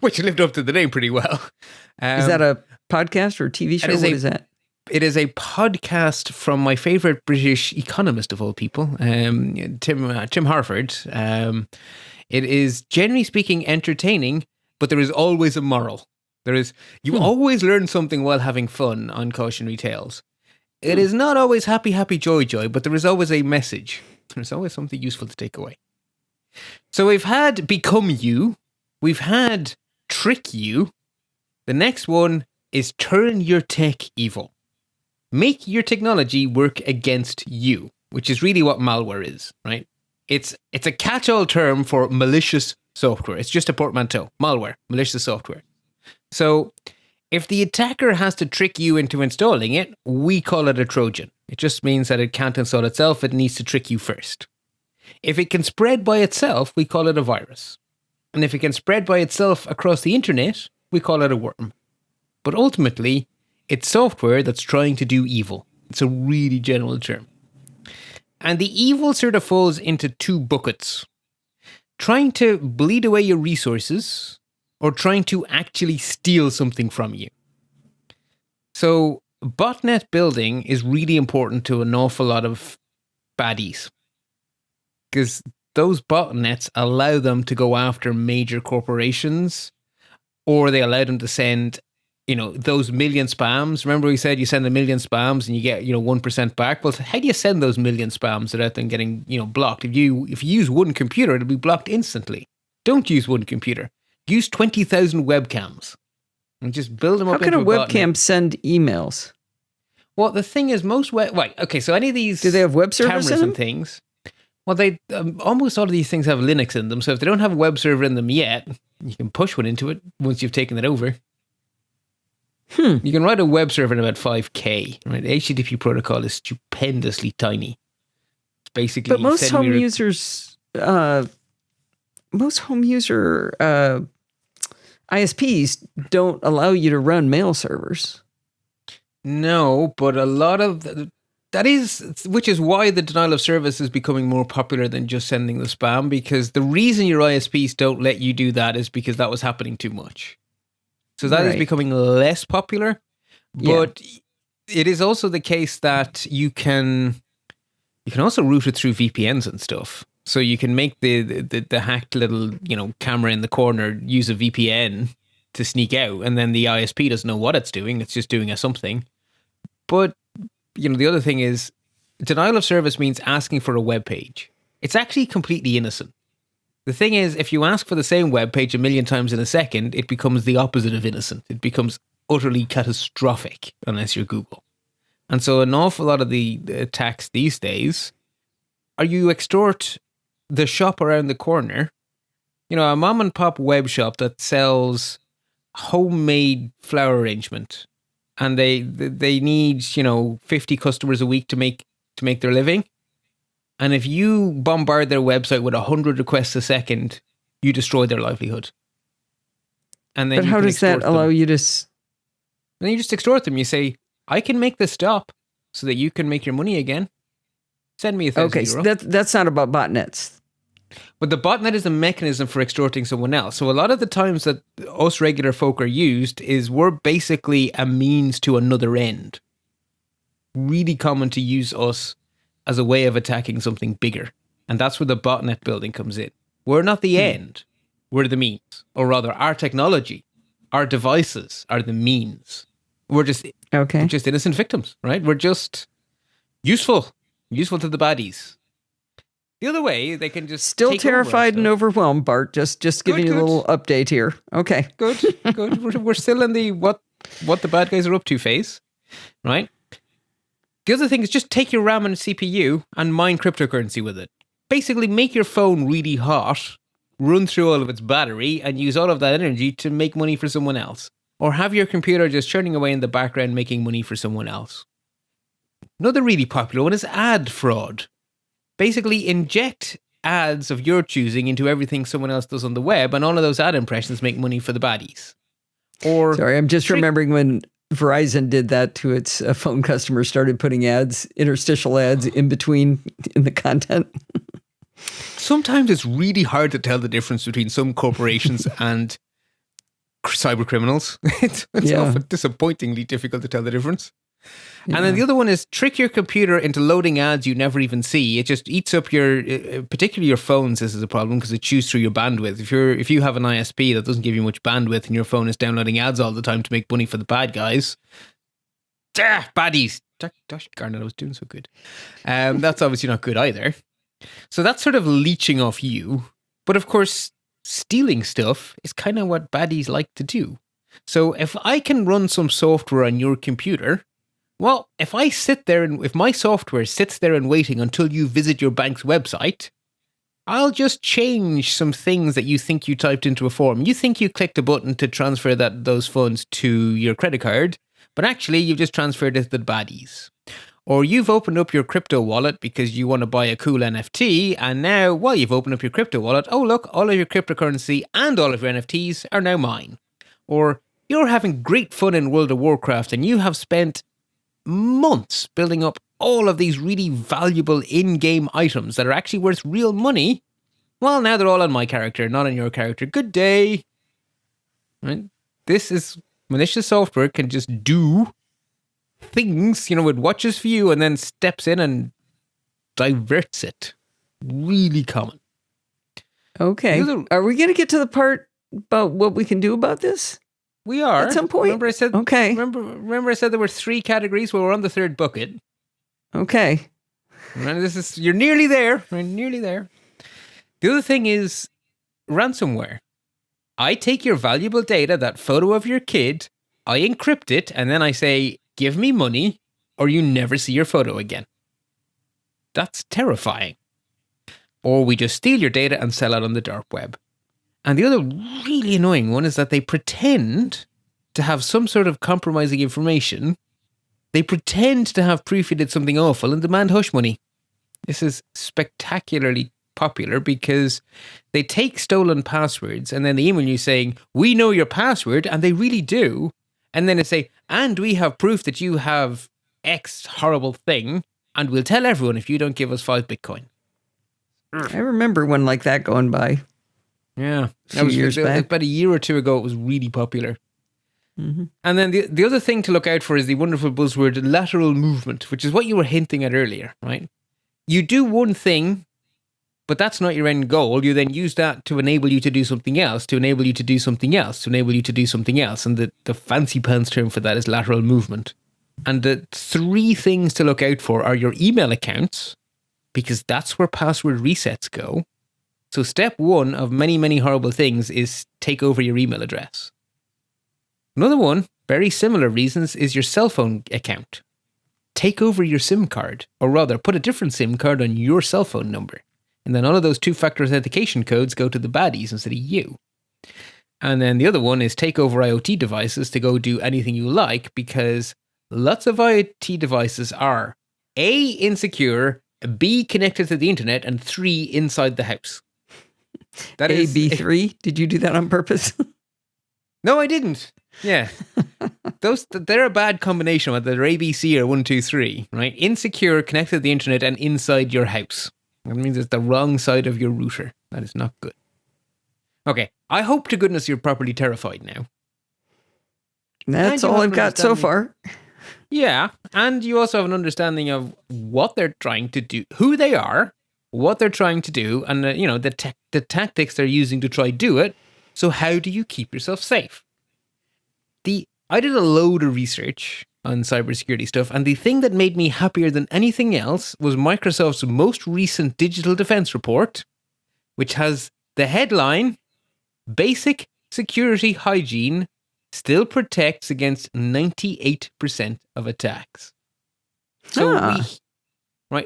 [SPEAKER 2] which lived up to the name pretty well.
[SPEAKER 1] Is that a podcast or a TV show? What is that?
[SPEAKER 2] It is a podcast from my favorite British economist of all people, Tim Harford. It is, generally speaking, entertaining, but there is always a moral. You always learn something while having fun on Cautionary Tales. It is not always happy, happy, joy, joy, but there is always a message. There's always something useful to take away. So we've had Become You. We've had Trick You. The next one is Turn Your Tech Evil. Make your technology work against you, which is really what malware is, right? It's a catch-all term for malicious software. It's just a portmanteau. Malware, malicious software. So if the attacker has to trick you into installing it, we call it a Trojan. It just means that it can't install itself. It needs to trick you first. If it can spread by itself, we call it a virus. And if it can spread by itself across the internet, we call it a worm. But ultimately, it's software that's trying to do evil. It's a really general term. And the evil sort of falls into 2 buckets. Trying to bleed away your resources or trying to actually steal something from you. So botnet building is really important to an awful lot of baddies. Because those botnets allow them to go after major corporations, or they allow them to send, those million spams. Remember we said you send 1 million spams and you get, 1% back? Well, how do you send those million spams without them getting, blocked? If you use one computer, it'll be blocked instantly. Don't use one computer. Use 20,000 webcams and just build them up into a botnet.
[SPEAKER 1] How can a webcam send emails?
[SPEAKER 2] Well, the thing is, so any of these
[SPEAKER 1] do they have web servers
[SPEAKER 2] cameras
[SPEAKER 1] in them?
[SPEAKER 2] And things, well, they almost all of these things have Linux in them. So if they don't have a web server in them yet, you can push one into it once you've taken it over. You can write a web server in about 5K. Right? HTTP protocol is stupendously tiny. It's basically,
[SPEAKER 1] but most home user ISPs don't allow you to run mail servers.
[SPEAKER 2] No, but a lot of which is why the denial of service is becoming more popular than just sending the spam, because the reason your ISPs don't let you do that is because that was happening too much. So that is becoming less popular, but it is also the case that you can also route it through VPNs and stuff. So you can make the hacked little, camera in the corner use a VPN to sneak out, and then the ISP doesn't know what it's doing. It's just doing a something. But, the other thing is denial of service means asking for a web page. It's actually completely innocent. The thing is, if you ask for the same web page 1 million times in a second, it becomes the opposite of innocent. It becomes utterly catastrophic unless you're Google. And so an awful lot of the attacks these days are you extort the shop around the corner, a mom and pop web shop that sells homemade flower arrangement, and they need 50 customers a week to make their living. And if you bombard their website with 100 requests a second, you destroy their livelihood. And then
[SPEAKER 1] but how does that allow you to?
[SPEAKER 2] Then you just extort them. You say, "I can make this stop so that you can make your money again." Send me €1,000.
[SPEAKER 1] Okay, so that's not about botnets.
[SPEAKER 2] But the botnet is a mechanism for extorting someone else. So a lot of the times that us regular folk are used is we're basically a means to another end. Really common to use us as a way of attacking something bigger. And that's where the botnet building comes in. We're not the end. We're the means. Or rather, our technology, our devices are the means. We're just innocent victims, right? We're just useful to the baddies. The other way, they can just
[SPEAKER 1] still terrified and overwhelmed, Bart. Just giving you a little update here. Okay.
[SPEAKER 2] Good. We're still in the what the bad guys are up to phase, right? The other thing is just take your RAM and CPU and mine cryptocurrency with it. Basically, make your phone really hot, run through all of its battery, and use all of that energy to make money for someone else. Or have your computer just churning away in the background making money for someone else. Another really popular one is ad fraud. Basically, inject ads of your choosing into everything someone else does on the web, and all of those ad impressions make money for the baddies. Or
[SPEAKER 1] sorry, I'm just remembering when Verizon did that to its phone customers, started putting ads, interstitial ads in between in the content.
[SPEAKER 2] Sometimes it's really hard to tell the difference between some corporations and cyber criminals. It's often disappointingly difficult to tell the difference. Yeah. And then the other one is trick your computer into loading ads you never even see. It just eats up particularly your phones. This is a problem because it chews through your bandwidth. If you have an ISP that doesn't give you much bandwidth and your phone is downloading ads all the time to make money for the bad guys, baddies. Gosh darn it, I was doing so good. That's obviously not good either. So that's sort of leeching off you. But of course, stealing stuff is kind of what baddies like to do. So if I can run some software on your computer, well, if my software sits there and waiting until you visit your bank's website, I'll just change some things that you think you typed into a form. You think you clicked a button to transfer those funds to your credit card, but actually you've just transferred it to the baddies. Or you've opened up your crypto wallet because you want to buy a cool NFT, and now, while you've opened up your crypto wallet, oh look, all of your cryptocurrency and all of your NFTs are now mine. Or you're having great fun in World of Warcraft and you have spent months building up all of these really valuable in-game items that are actually worth real money. Well, now they're all on my character, not on your character. Good day. Right? This is malicious software can just do things, it watches for you and then steps in and diverts it. Really common.
[SPEAKER 1] Okay. Are we going to get to the part about what we can do about this?
[SPEAKER 2] We are.
[SPEAKER 1] At some point.
[SPEAKER 2] Remember I said,
[SPEAKER 1] okay.
[SPEAKER 2] Remember I said there were 3 categories? Well, we're on the 3rd bucket.
[SPEAKER 1] Okay.
[SPEAKER 2] And you're nearly there. We're nearly there. The other thing is ransomware. I take your valuable data, that photo of your kid, I encrypt it, and then I say, give me money or you never see your photo again. That's terrifying. Or we just steal your data and sell it on the dark web. And the other really annoying one is that they pretend to have some sort of compromising information. They pretend to have proof you did something awful and demand hush money. This is spectacularly popular because they take stolen passwords and then they email you saying, we know your password, and they really do. And then they say, and we have proof that you have X horrible thing, and we'll tell everyone if you don't give us 5 Bitcoin.
[SPEAKER 1] I remember one like that going by.
[SPEAKER 2] Yeah.
[SPEAKER 1] That was years back.
[SPEAKER 2] About a year or 2 ago, it was really popular.
[SPEAKER 1] Mm-hmm.
[SPEAKER 2] And then the other thing to look out for is the wonderful buzzword lateral movement, which is what you were hinting at earlier, right? You do one thing, but that's not your end goal. You then use that to enable you to do something else, to enable you to do something else, to enable you to do something else. And the fancy pants term for that is lateral movement. And the 3 things to look out for are your email accounts, because that's where password resets go. So step 1 of many, many horrible things is take over your email address. Another one, very similar reasons, is your cell phone account. Take over your SIM card, or rather put a different SIM card on your cell phone number. And then all of those 2-factor authentication codes go to the baddies instead of you. And then the other one is take over IoT devices to go do anything you like, because lots of IoT devices are A, insecure, B, connected to the internet, and 3, inside the house. That
[SPEAKER 1] A, B, 3? Did you do that on purpose?
[SPEAKER 2] No, I didn't. Yeah. They're a bad combination, whether they're ABC or 123, right? Insecure, connected to the internet, and inside your house. That means it's the wrong side of your router. That is not good. Okay, I hope to goodness you're properly terrified now.
[SPEAKER 1] That's all I've got so far.
[SPEAKER 2] Yeah, and you also have an understanding of what they're trying to do, who they are, what they're trying to do, and the tactics they're using to try do it. So how do you keep yourself safe? I did a load of research on cybersecurity stuff, and the thing that made me happier than anything else was Microsoft's most recent digital defense report, which has the headline, Basic Security Hygiene Still Protects Against 98% of Attacks. So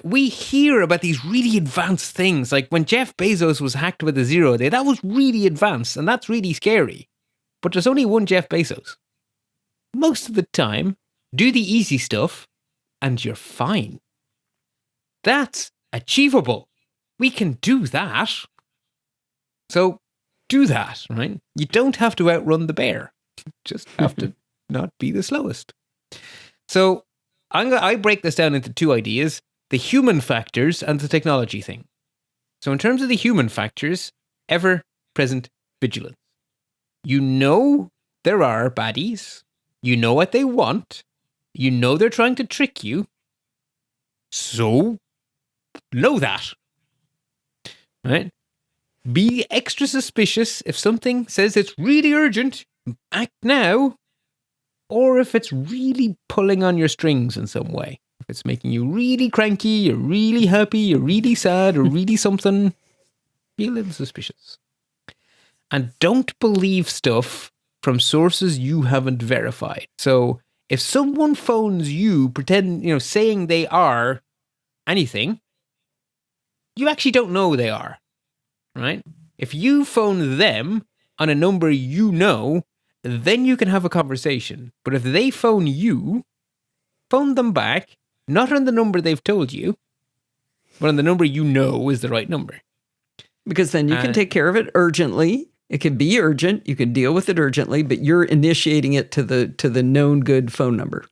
[SPEAKER 2] we hear about these really advanced things, like when Jeff Bezos was hacked with a 0 day, that was really advanced, and that's really scary. But there's only one Jeff Bezos. Most of the time, do the easy stuff, and you're fine. That's achievable. We can do that. So do that, right? You don't have to outrun the bear. You just have to not be the slowest. So I break this down into two ideas, the human factors and the technology thing. So in terms of the human factors, ever-present vigilance. You know there are baddies. You know what they want. You know they're trying to trick you. So, know that. Right? Be extra suspicious if something says it's really urgent, act now. Or if it's really pulling on your strings in some way. If it's making you really cranky, you're really happy, you're really sad, or really something, be a little suspicious. And don't believe stuff from sources you haven't verified. So if someone phones you, saying they are anything, you actually don't know they are, right? If you phone them on a number you know, then you can have a conversation. But if they phone you, phone them back, not on the number they've told you, but on the number you know is the right number.
[SPEAKER 1] Because then you can take care of it urgently. It can be urgent. You can deal with it urgently, but you're initiating it to the known good phone number.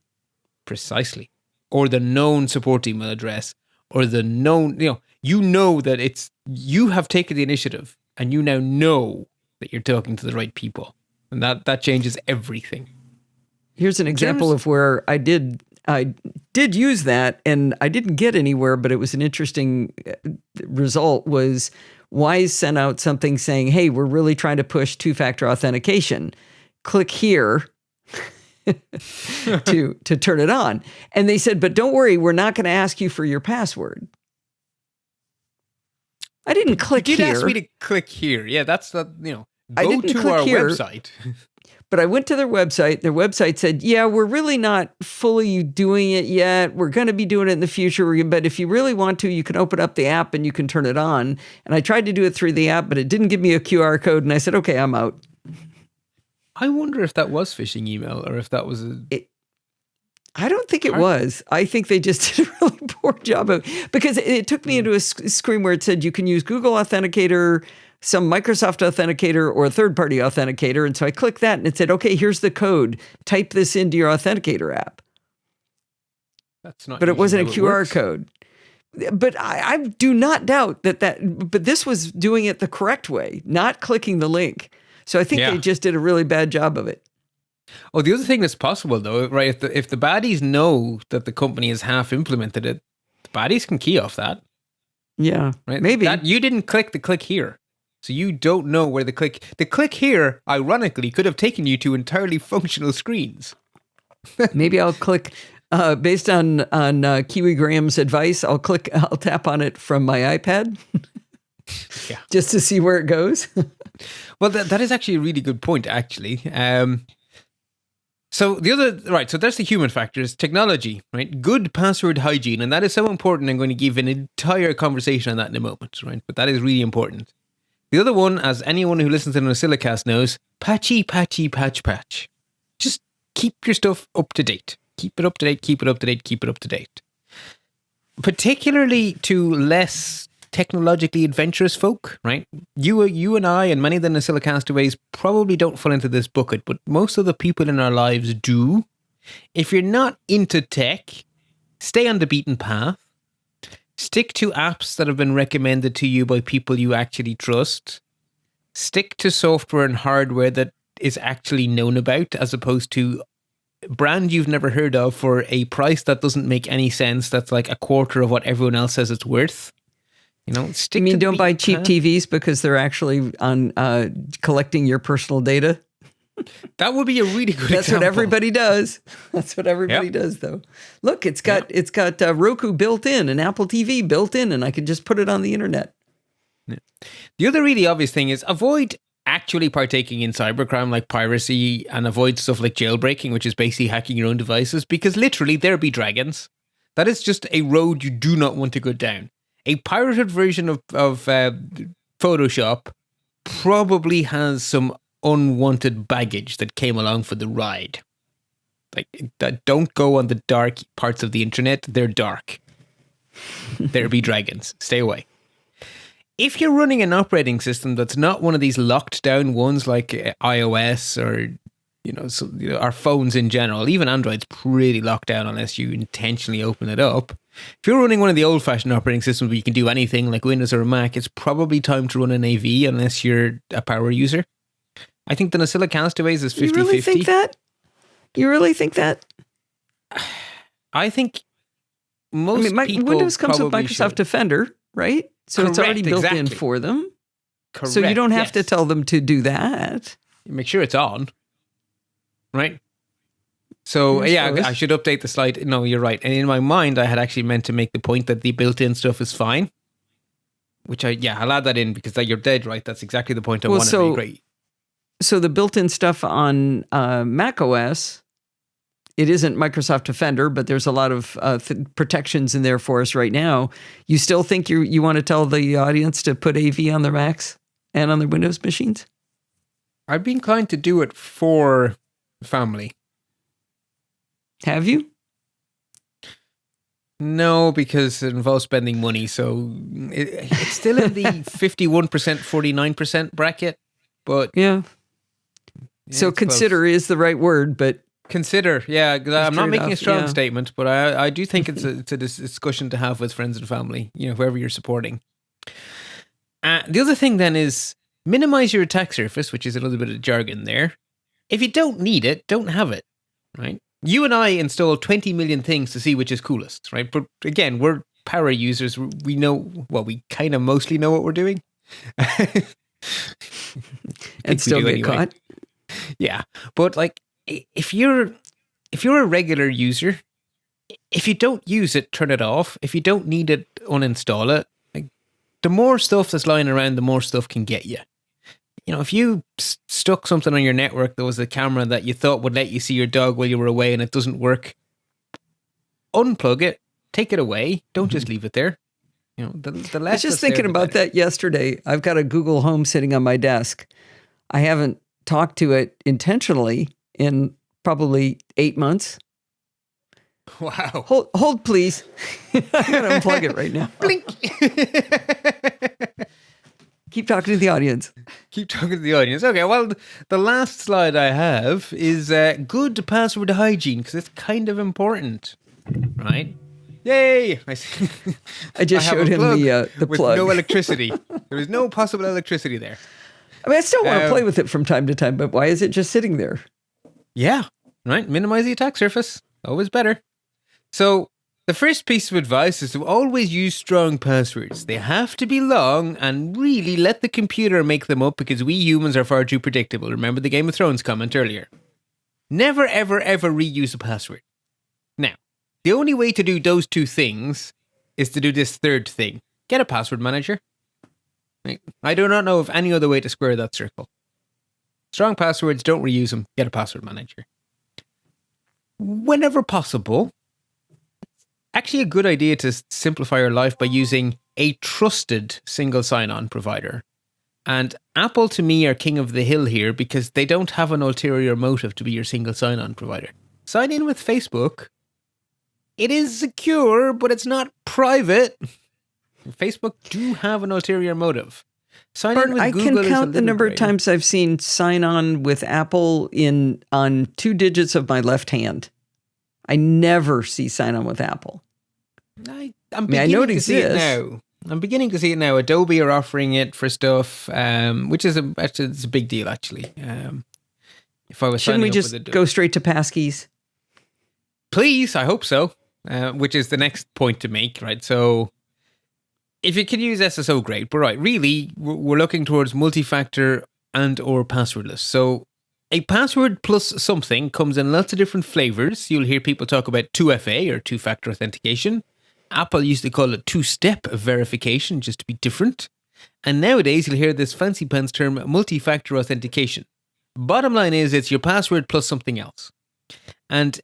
[SPEAKER 2] Precisely. Or the known support email address, or the known, you know that you have taken the initiative, and you now know that you're talking to the right people. And that changes everything.
[SPEAKER 1] Here's an example of where I did use that, and I didn't get anywhere, but it was an interesting result. Was Wise sent out something saying, hey, we're really trying to push two-factor authentication. Click here to turn it on. And they said, but don't worry, we're not going to ask you for your password. I didn't click here.
[SPEAKER 2] You did ask me to click here. Yeah, that's the,
[SPEAKER 1] I
[SPEAKER 2] go
[SPEAKER 1] didn't
[SPEAKER 2] to
[SPEAKER 1] click
[SPEAKER 2] our
[SPEAKER 1] here.
[SPEAKER 2] website.
[SPEAKER 1] But I went to their website. Their website said, yeah, we're really not fully doing it yet. We're going to be doing it in the future. But if you really want to, you can open up the app and you can turn it on. And I tried to do it through the app, but it didn't give me a QR code. And I said, okay, I'm out.
[SPEAKER 2] I wonder if that was phishing email or if that was
[SPEAKER 1] I don't think it was. I think they just did a really poor job of because it took me into a screen where it said you can use Google Authenticator, some Microsoft Authenticator, or a third-party authenticator. And so I clicked that and it said, okay, here's the code. Type this into your Authenticator app.
[SPEAKER 2] That's not.
[SPEAKER 1] But it wasn't a QR
[SPEAKER 2] works.
[SPEAKER 1] code. But I do not doubt but this was doing it the correct way, not clicking the link. So I think they just did a really bad job of it.
[SPEAKER 2] Oh, the other thing that's possible though, right? If the baddies know that the company has half implemented it, the baddies can key off that.
[SPEAKER 1] Yeah,
[SPEAKER 2] right.
[SPEAKER 1] Maybe
[SPEAKER 2] you didn't click the click here, so you don't know where the click here. Ironically, could have taken you to entirely functional screens.
[SPEAKER 1] Maybe I'll click based on Kiwi Graham's advice. I'll tap on it from my iPad.
[SPEAKER 2] Yeah,
[SPEAKER 1] just to see where it goes.
[SPEAKER 2] Well, that is actually a really good point. Actually. So so there's the human factors, technology, right? Good password hygiene, and that is so important. I'm going to give an entire conversation on that in a moment, right? But that is really important. The other one, as anyone who listens to the Silicast knows, patchy, patch. Just keep your stuff up to date. Keep it up to date, keep it up to date, keep it up to date. Particularly to less technologically adventurous folk, right? You and I and many of the Nasilla castaways probably don't fall into this bucket, but most of the people in our lives do. If you're not into tech, stay on the beaten path. Stick to apps that have been recommended to you by people you actually trust. Stick to software and hardware that is actually known about, as opposed to brand you've never heard of for a price that doesn't make any sense. That's like a quarter of what everyone else says it's worth. Stick.
[SPEAKER 1] You mean don't buy cheap TVs because they're actually on collecting your personal data?
[SPEAKER 2] That would be a really good
[SPEAKER 1] That's
[SPEAKER 2] example.
[SPEAKER 1] what everybody does. That's what everybody does, though. Look, it's got Roku built in and Apple TV built in, and I can just put it on the internet.
[SPEAKER 2] Yeah. The other really obvious thing is avoid actually partaking in cybercrime like piracy, and avoid stuff like jailbreaking, which is basically hacking your own devices, because literally there be dragons. That is just a road you do not want to go down. A pirated version of Photoshop probably has some unwanted baggage that came along for the ride. Like, don't go on the dark parts of the internet. They're dark. There be dragons. Stay away. If you're running an operating system that's not one of these locked down ones like iOS or our phones in general, even Android's pretty locked down unless you intentionally open it up. If you're running one of the old-fashioned operating systems where you can do anything like Windows or a Mac, it's probably time to run an AV unless you're a power user. I think the Nasilla castaways is 50-50.
[SPEAKER 1] You really think that? You really think that?
[SPEAKER 2] I think most people
[SPEAKER 1] Windows comes with
[SPEAKER 2] probably
[SPEAKER 1] Microsoft
[SPEAKER 2] should.
[SPEAKER 1] Defender, right? So it's already built in for them.
[SPEAKER 2] Correct.
[SPEAKER 1] So you don't have to tell them to do that.
[SPEAKER 2] Make sure it's on, right? So I should update the slide. No, you're right. And in my mind, I had actually meant to make the point that the built-in stuff is fine. Which I'll add that in because you're dead right. That's exactly the point I wanted to make. Great.
[SPEAKER 1] So the built-in stuff on Mac OS, it isn't Microsoft Defender, but there's a lot of protections in there for us right now. You still think you want to tell the audience to put AV on their Macs and on their Windows machines?
[SPEAKER 2] I'd be inclined to do it for family.
[SPEAKER 1] Have you?
[SPEAKER 2] No, because it involves spending money. So it's still in the 51%, 49% bracket. But
[SPEAKER 1] yeah. So consider
[SPEAKER 2] close.
[SPEAKER 1] Is the right word, but
[SPEAKER 2] consider, yeah. I'm not making a strong
[SPEAKER 1] yeah.
[SPEAKER 2] statement, but I do think it's a discussion to have with friends and family, whoever you're supporting. The other thing then is minimize your attack surface, which is a little bit of jargon there. If you don't need it, don't have it, right? You and I install 20 million things to see which is coolest, right? But again, we're power users. We know, we kind of mostly know what we're doing.
[SPEAKER 1] And still get caught.
[SPEAKER 2] Yeah. But like, if you're a regular user, if you don't use it, turn it off. If you don't need it, uninstall it. Like, the more stuff that's lying around, the more stuff can get you. If you stuck something on your network that was a camera that you thought would let you see your dog while you were away and it doesn't work, unplug it, take it away. Don't just leave it there. The less
[SPEAKER 1] I was just thinking about that yesterday. I've got a Google Home sitting on my desk. I haven't talked to it intentionally in probably 8 months.
[SPEAKER 2] Wow.
[SPEAKER 1] Hold please. I'm going to unplug it right now.
[SPEAKER 2] Blink.
[SPEAKER 1] Keep talking to the audience.
[SPEAKER 2] Keep talking to the audience. Okay, well, the last slide I have is good password hygiene, because it's kind of important, right? Yay!
[SPEAKER 1] I just showed him the
[SPEAKER 2] with
[SPEAKER 1] plug.
[SPEAKER 2] No electricity. There is no possible electricity there.
[SPEAKER 1] I mean, I still want to play with it from time to time, but why is it just sitting there?
[SPEAKER 2] Yeah, right. Minimize the attack surface. Always better. So the first piece of advice is to always use strong passwords. They have to be long and really let the computer make them up, because we humans are far too predictable. Remember the Game of Thrones comment earlier. Never, ever, ever reuse a password. Now, the only way to do those two things is to do this third thing. Get a password manager. I do not know of any other way to square that circle. Strong passwords, don't reuse them. Get a password manager. Whenever possible, actually a good idea to simplify your life by using a trusted single sign-on provider. And Apple, to me, are king of the hill here because they don't have an ulterior motive to be your single sign-on provider. Sign in with Facebook. It is secure, but it's not private. Facebook do have an ulterior motive. Sign
[SPEAKER 1] Bart,
[SPEAKER 2] in with
[SPEAKER 1] I
[SPEAKER 2] Google
[SPEAKER 1] can
[SPEAKER 2] is a
[SPEAKER 1] count the
[SPEAKER 2] little
[SPEAKER 1] number of
[SPEAKER 2] grey.
[SPEAKER 1] times I've seen sign on with Apple on 2 digits of my left hand. I never see sign on with Apple.
[SPEAKER 2] I'm
[SPEAKER 1] I know
[SPEAKER 2] beginning
[SPEAKER 1] it
[SPEAKER 2] to see it
[SPEAKER 1] exists.
[SPEAKER 2] now. I'm beginning to see it now. Adobe are offering it for stuff, which is it's a big deal actually. If I was
[SPEAKER 1] Shouldn't we
[SPEAKER 2] signing up
[SPEAKER 1] just
[SPEAKER 2] with Adobe,
[SPEAKER 1] go straight to passkeys?
[SPEAKER 2] please, I hope so. Which is the next point to make, right? So, if you can use SSO, great. But right, really, we're looking towards multi-factor and or passwordless. So, a password plus something comes in lots of different flavors. You'll hear people talk about 2FA or two-factor authentication. Apple used to call it two-step verification, just to be different. And nowadays, you'll hear this fancy pants term, multi-factor authentication. Bottom line is, it's your password plus something else. And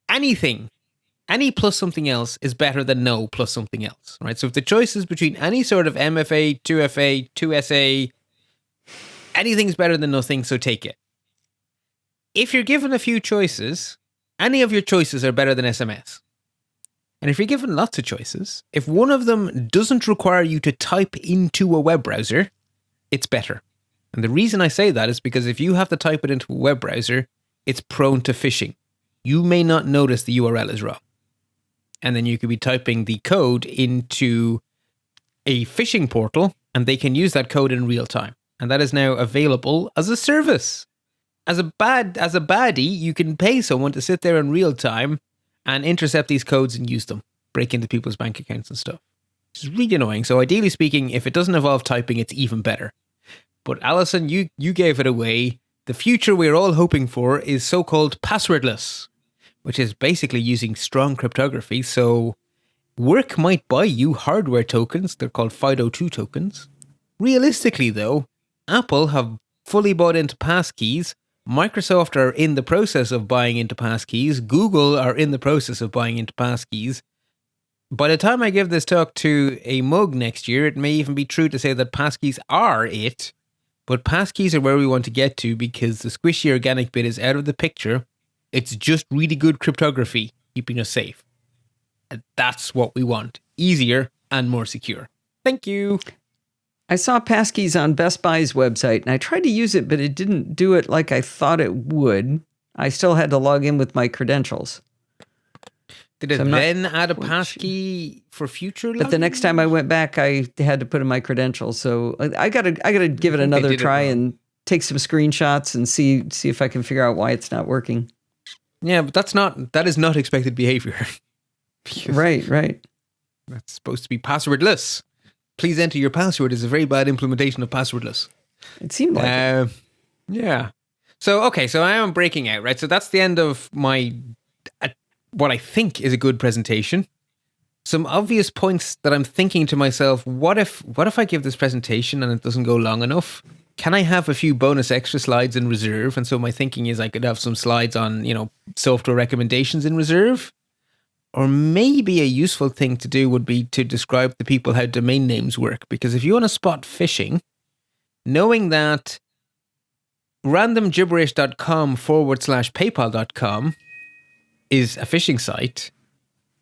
[SPEAKER 2] anything, any plus something else is better than no plus something else, right? So if the choice is between any sort of MFA, 2FA, 2SA, anything's better than nothing, so take it. If you're given a few choices, any of your choices are better than SMS. And if you're given lots of choices, if one of them doesn't require you to type into a web browser, it's better. And the reason I say that is because if you have to type it into a web browser, it's prone to phishing. You may not notice the URL is wrong. And then you could be typing the code into a phishing portal, and they can use that code in real time. And that is now available as a service. As a baddie, you can pay someone to sit there in real time and intercept these codes and use them, break into people's bank accounts and stuff. Which is really annoying. So ideally speaking, if it doesn't involve typing, it's even better. But Alison, you gave it away. The future we're all hoping for is so-called passwordless, which is basically using strong cryptography. So work might buy you hardware tokens. They're called FIDO2 tokens. Realistically, though, Apple have fully bought into passkeys. Microsoft are in the process of buying into passkeys. Google are in the process of buying into passkeys. By the time I give this talk to a mug next year, it may even be true to say that passkeys are it. But passkeys are where we want to get to because the squishy organic bit is out of the picture. It's just really good cryptography, keeping us safe. And that's what we want. Easier and more secure. Thank you.
[SPEAKER 1] I saw passkeys on Best Buy's website, and I tried to use it, but it didn't do it like I thought it would. I still had to log in with my credentials.
[SPEAKER 2] Did it
[SPEAKER 1] So I'm not
[SPEAKER 2] then add a
[SPEAKER 1] quite
[SPEAKER 2] passkey for future?
[SPEAKER 1] But the next time I went back, I had to put in my credentials. So I gotta give it another
[SPEAKER 2] did it
[SPEAKER 1] try
[SPEAKER 2] wrong.
[SPEAKER 1] and take some screenshots and see if I can figure out why it's not working.
[SPEAKER 2] Yeah, but that is not expected behavior. Because
[SPEAKER 1] Right.
[SPEAKER 2] that's supposed to be passwordless. Please enter your password is a very bad implementation of passwordless.
[SPEAKER 1] It seemed like it.
[SPEAKER 2] Yeah. So, okay, so I am breaking out, right? So that's the end of my, what I think is a good presentation. Some obvious points that I'm thinking to myself, what if I give this presentation and it doesn't go long enough? Can I have a few bonus extra slides in reserve? And so my thinking is I could have some slides on, software recommendations in reserve. Or maybe a useful thing to do would be to describe to people how domain names work. Because if you want to spot phishing, knowing that randomgibberish.com/paypal.com is a phishing site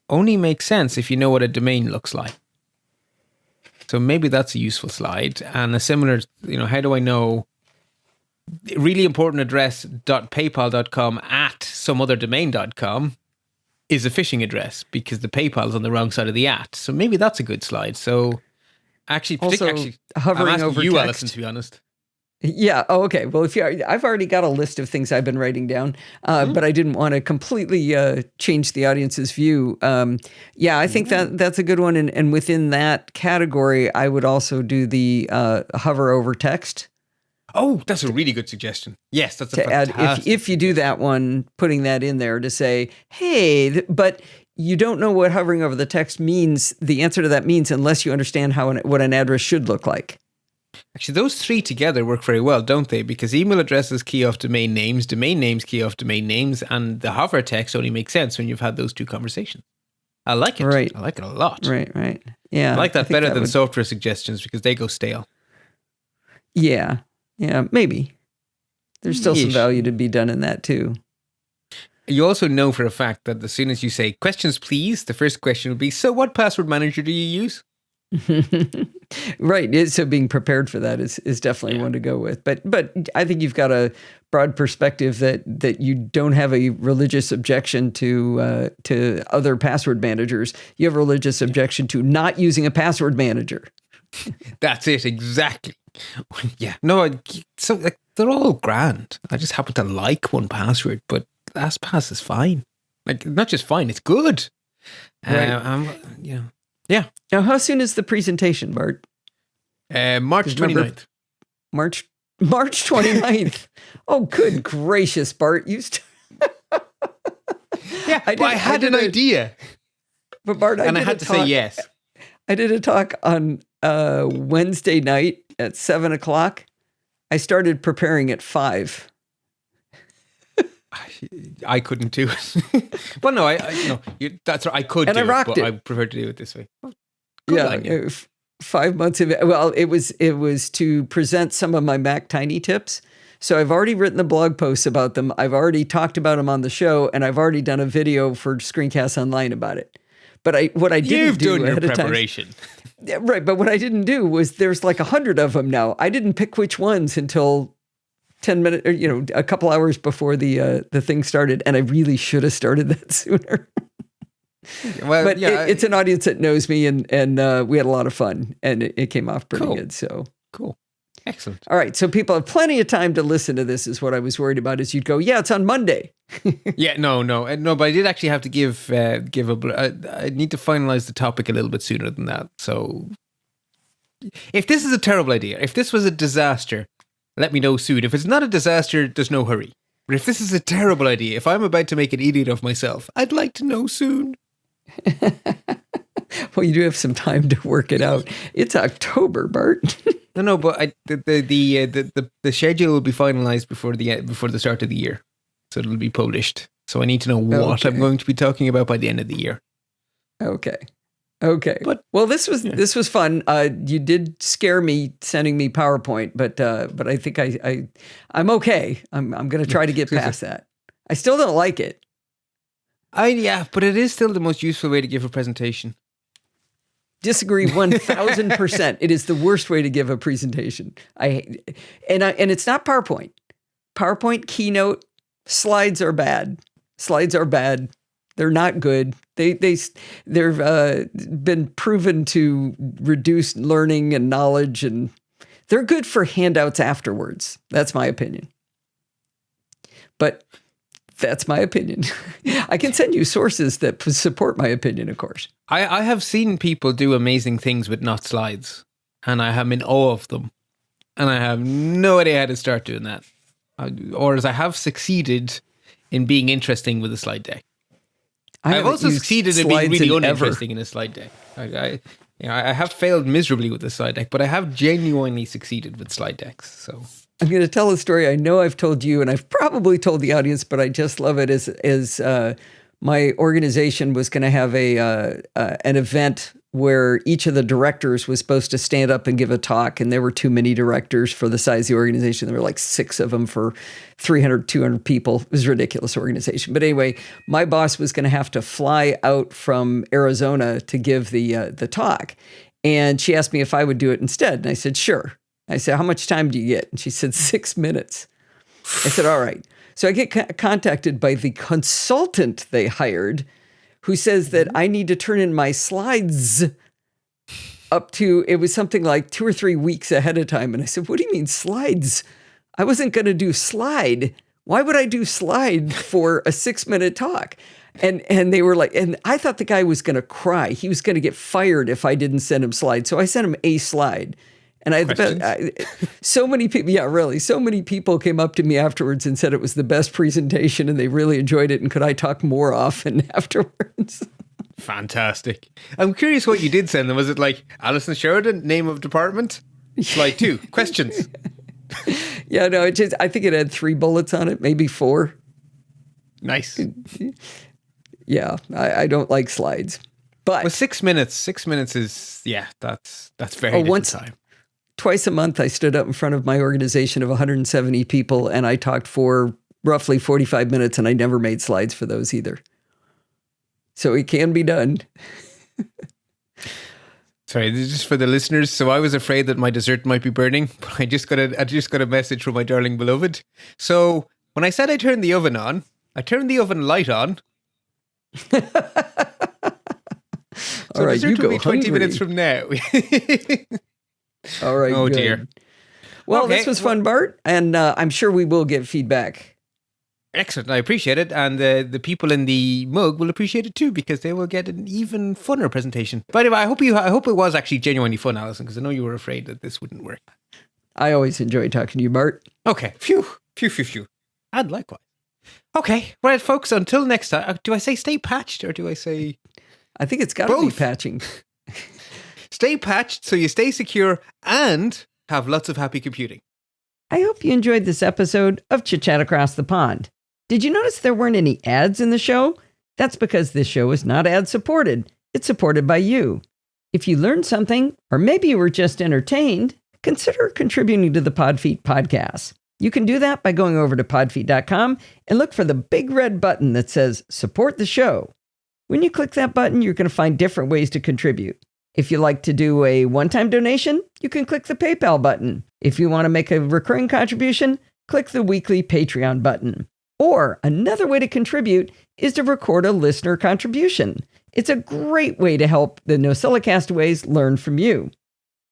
[SPEAKER 2] only makes sense if you know what a domain looks like. So maybe that's a useful slide. And a similar, how do I know really important address .paypal.com at some other domain.com is a phishing address because the PayPal is on the wrong side of the at. So maybe that's a good slide. So actually,
[SPEAKER 1] Also,
[SPEAKER 2] I'm
[SPEAKER 1] hovering
[SPEAKER 2] asking
[SPEAKER 1] over
[SPEAKER 2] you,
[SPEAKER 1] text.
[SPEAKER 2] Alison, to be honest.
[SPEAKER 1] Yeah. Oh, okay. Well, I've already got a list of things I've been writing down, but I didn't want to completely change the audience's view. Yeah, I think that's a good one. And within that category, I would also do the hover over text.
[SPEAKER 2] Oh, that's a really good suggestion. Yes, that's a
[SPEAKER 1] To add,
[SPEAKER 2] fantastic
[SPEAKER 1] if you do that one, putting that in there to say, hey, but you don't know what hovering over the text means, the answer to that means, unless you understand what an address should look like.
[SPEAKER 2] Actually, those three together work very well, don't they? Because email addresses key off domain names key off domain names, and the hover text only makes sense when you've had those two conversations. I like it.
[SPEAKER 1] Right.
[SPEAKER 2] I like it a lot.
[SPEAKER 1] Right. Yeah.
[SPEAKER 2] I like that
[SPEAKER 1] think
[SPEAKER 2] better than
[SPEAKER 1] would-
[SPEAKER 2] software suggestions because they go stale.
[SPEAKER 1] Yeah, maybe. There's still some
[SPEAKER 2] Yeesh.
[SPEAKER 1] value to be done in that too.
[SPEAKER 2] You also know for a fact that as soon as you say questions, please, the first question will be, so what password manager do you use?
[SPEAKER 1] Right. So being prepared for that is definitely one to go with. But I think you've got a broad perspective that you don't have a religious objection to other password managers. You have a religious objection to not using a password manager.
[SPEAKER 2] That's it, exactly. Yeah, no, so like, they're all grand. I just happen to like 1Password, but LastPass is fine. Like, not just fine, it's good.
[SPEAKER 1] Right.
[SPEAKER 2] Yeah.
[SPEAKER 1] Now, how soon is the presentation, Bart?
[SPEAKER 2] March 29th.
[SPEAKER 1] March 29th. Oh, good gracious, Bart.
[SPEAKER 2] Yeah, I had an idea.
[SPEAKER 1] But Bart,
[SPEAKER 2] I had to say yes.
[SPEAKER 1] I did a talk on Wednesday night at 7:00. I started preparing at 5.
[SPEAKER 2] I couldn't do it. Well, no, that's right. I could
[SPEAKER 1] and
[SPEAKER 2] do
[SPEAKER 1] I rocked
[SPEAKER 2] it, but
[SPEAKER 1] it.
[SPEAKER 2] I prefer to do it this way.
[SPEAKER 1] Yeah, 5 months of it. Well, it was to present some of my Mac Tiny tips. So I've already written the blog posts about them. I've already talked about them on the show, and I've already done a video for Screencast Online about it. But what I didn't do ahead of time, yeah, right? But what I didn't do was there's like 100 of them now. I didn't pick which ones until 10 minutes, or, a couple hours before the thing started, and I really should have started that sooner.
[SPEAKER 2] Well,
[SPEAKER 1] but
[SPEAKER 2] yeah,
[SPEAKER 1] it's an audience that knows me, and we had a lot of fun, and it came off pretty good. So
[SPEAKER 2] cool, excellent.
[SPEAKER 1] All right, so people have plenty of time to listen to this. Is what I was worried about. Is you'd go, yeah, it's on Monday.
[SPEAKER 2] Yeah, no. But I did actually have to give I need to finalize the topic a little bit sooner than that. So, if this is a terrible idea, if this was a disaster, let me know soon. If it's not a disaster, there's no hurry. But if this is a terrible idea, if I'm about to make an idiot of myself, I'd like to know soon.
[SPEAKER 1] Well, you do have some time to work it out. It's October, Bart.
[SPEAKER 2] No, but the schedule will be finalized before the start of the year, so it'll be published. So I need to know what I'm going to be talking about by the end of the year.
[SPEAKER 1] Okay.
[SPEAKER 2] But
[SPEAKER 1] this was fun. You did scare me sending me PowerPoint, but I think I'm okay. I'm going to try to get past that. I still don't like it.
[SPEAKER 2] But it is still the most useful way to give a presentation.
[SPEAKER 1] Disagree 1,000%. It is the worst way to give a presentation. And it's not PowerPoint. PowerPoint, Keynote, slides are bad. They're not good. They've been proven to reduce learning and knowledge, and they're good for handouts afterwards. That's my opinion. But that's my opinion. I can send you sources that support my opinion, of course.
[SPEAKER 2] I have seen people do amazing things with not slides, and I am in awe of them. And I have no idea how to start doing that. Or as I have succeeded in being interesting with a slide deck. I've also succeeded in being really uninteresting in a slide deck. I have failed miserably with the slide deck, but I have genuinely succeeded with slide decks. So
[SPEAKER 1] I'm going to tell a story I know I've told you, and I've probably told the audience, but I just love it. As my organization was going to have an event where each of the directors was supposed to stand up and give a talk, and there were too many directors for the size of the organization. There were like 6 of them for 300, 200 people. It was a ridiculous organization. But anyway, my boss was going to have to fly out from Arizona to give the talk, and she asked me if I would do it instead, and I said, sure. I said, how much time do you get? And she said, 6 minutes. I said, all right. So I get contacted by the consultant they hired, who says that I need to turn in my slides up to, it was something like 2 or 3 weeks ahead of time. And I said, what do you mean slides? I wasn't going to do slide. Why would I do slide for a 6-minute talk? And they were like, and I thought the guy was going to cry. He was going to get fired if I didn't send him slides. So I sent him a slide. And so many people, yeah, really, so many people came up to me afterwards and said it was the best presentation and they really enjoyed it. And could I talk more often afterwards?
[SPEAKER 2] Fantastic. I'm curious what you did send them. Was it like Alison Sheridan, name of department? Slide 2, questions.
[SPEAKER 1] Yeah, no, I think it had 3 bullets on it, maybe 4.
[SPEAKER 2] Nice.
[SPEAKER 1] Yeah, I don't like slides. But
[SPEAKER 2] well, 6 minutes is, that's very little time.
[SPEAKER 1] Twice a month, I stood up in front of my organization of 170 people, and I talked for roughly 45 minutes, and I never made slides for those either. So it can be done.
[SPEAKER 2] Sorry, this is just for the listeners. So I was afraid that my dessert might be burning, but I just got a message from my darling beloved. So when I said I turned the oven on, I turned the oven light on. So
[SPEAKER 1] All right,
[SPEAKER 2] dessert
[SPEAKER 1] you
[SPEAKER 2] will
[SPEAKER 1] go
[SPEAKER 2] be 20
[SPEAKER 1] hungry.
[SPEAKER 2] minutes from now.
[SPEAKER 1] All right.
[SPEAKER 2] Oh
[SPEAKER 1] good.
[SPEAKER 2] dear.
[SPEAKER 1] Well,
[SPEAKER 2] Okay,
[SPEAKER 1] this was fun, Bart, and I'm sure we will get feedback.
[SPEAKER 2] Excellent. I appreciate it. And the people in the mug will appreciate it too, because they will get an even funner presentation. But anyway, I hope it was actually genuinely fun, Alison, because I know you were afraid that this wouldn't work.
[SPEAKER 1] I always enjoy talking to you, Bart.
[SPEAKER 2] Okay. Phew. And likewise. Okay. Right, folks, until next time. Do I say stay patched or do I say
[SPEAKER 1] I think it's got to be
[SPEAKER 2] Both.
[SPEAKER 1] patching.
[SPEAKER 2] stay patched so you stay secure and have lots of happy computing?
[SPEAKER 1] I hope you enjoyed this episode of Chit Chat Across the Pond. Did you notice there weren't any ads in the show? That's because this show is not ad-supported. It's supported by you. If you learned something, or maybe you were just entertained, consider contributing to the Podfeet podcast. You can do that by going over to podfeet.com and look for the big red button that says Support the Show. When you click that button, you're going to find different ways to contribute. If you like to do a one-time donation, you can click the PayPal button. If you want to make a recurring contribution, click the weekly Patreon button. Or another way to contribute is to record a listener contribution. It's a great way to help the NosillaCastaways learn from you.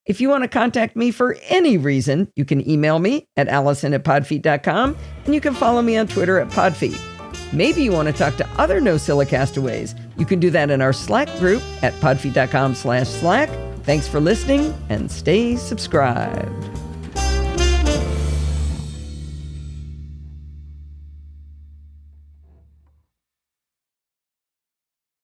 [SPEAKER 1] If you want to contact me for any reason, you can email me at allison@podfeet.com, and you can follow me on Twitter at Podfeet. Maybe you want to talk to other NosillaCastaways. You can do that in our Slack group at podfeet.com/Slack. Thanks for listening, and stay subscribed.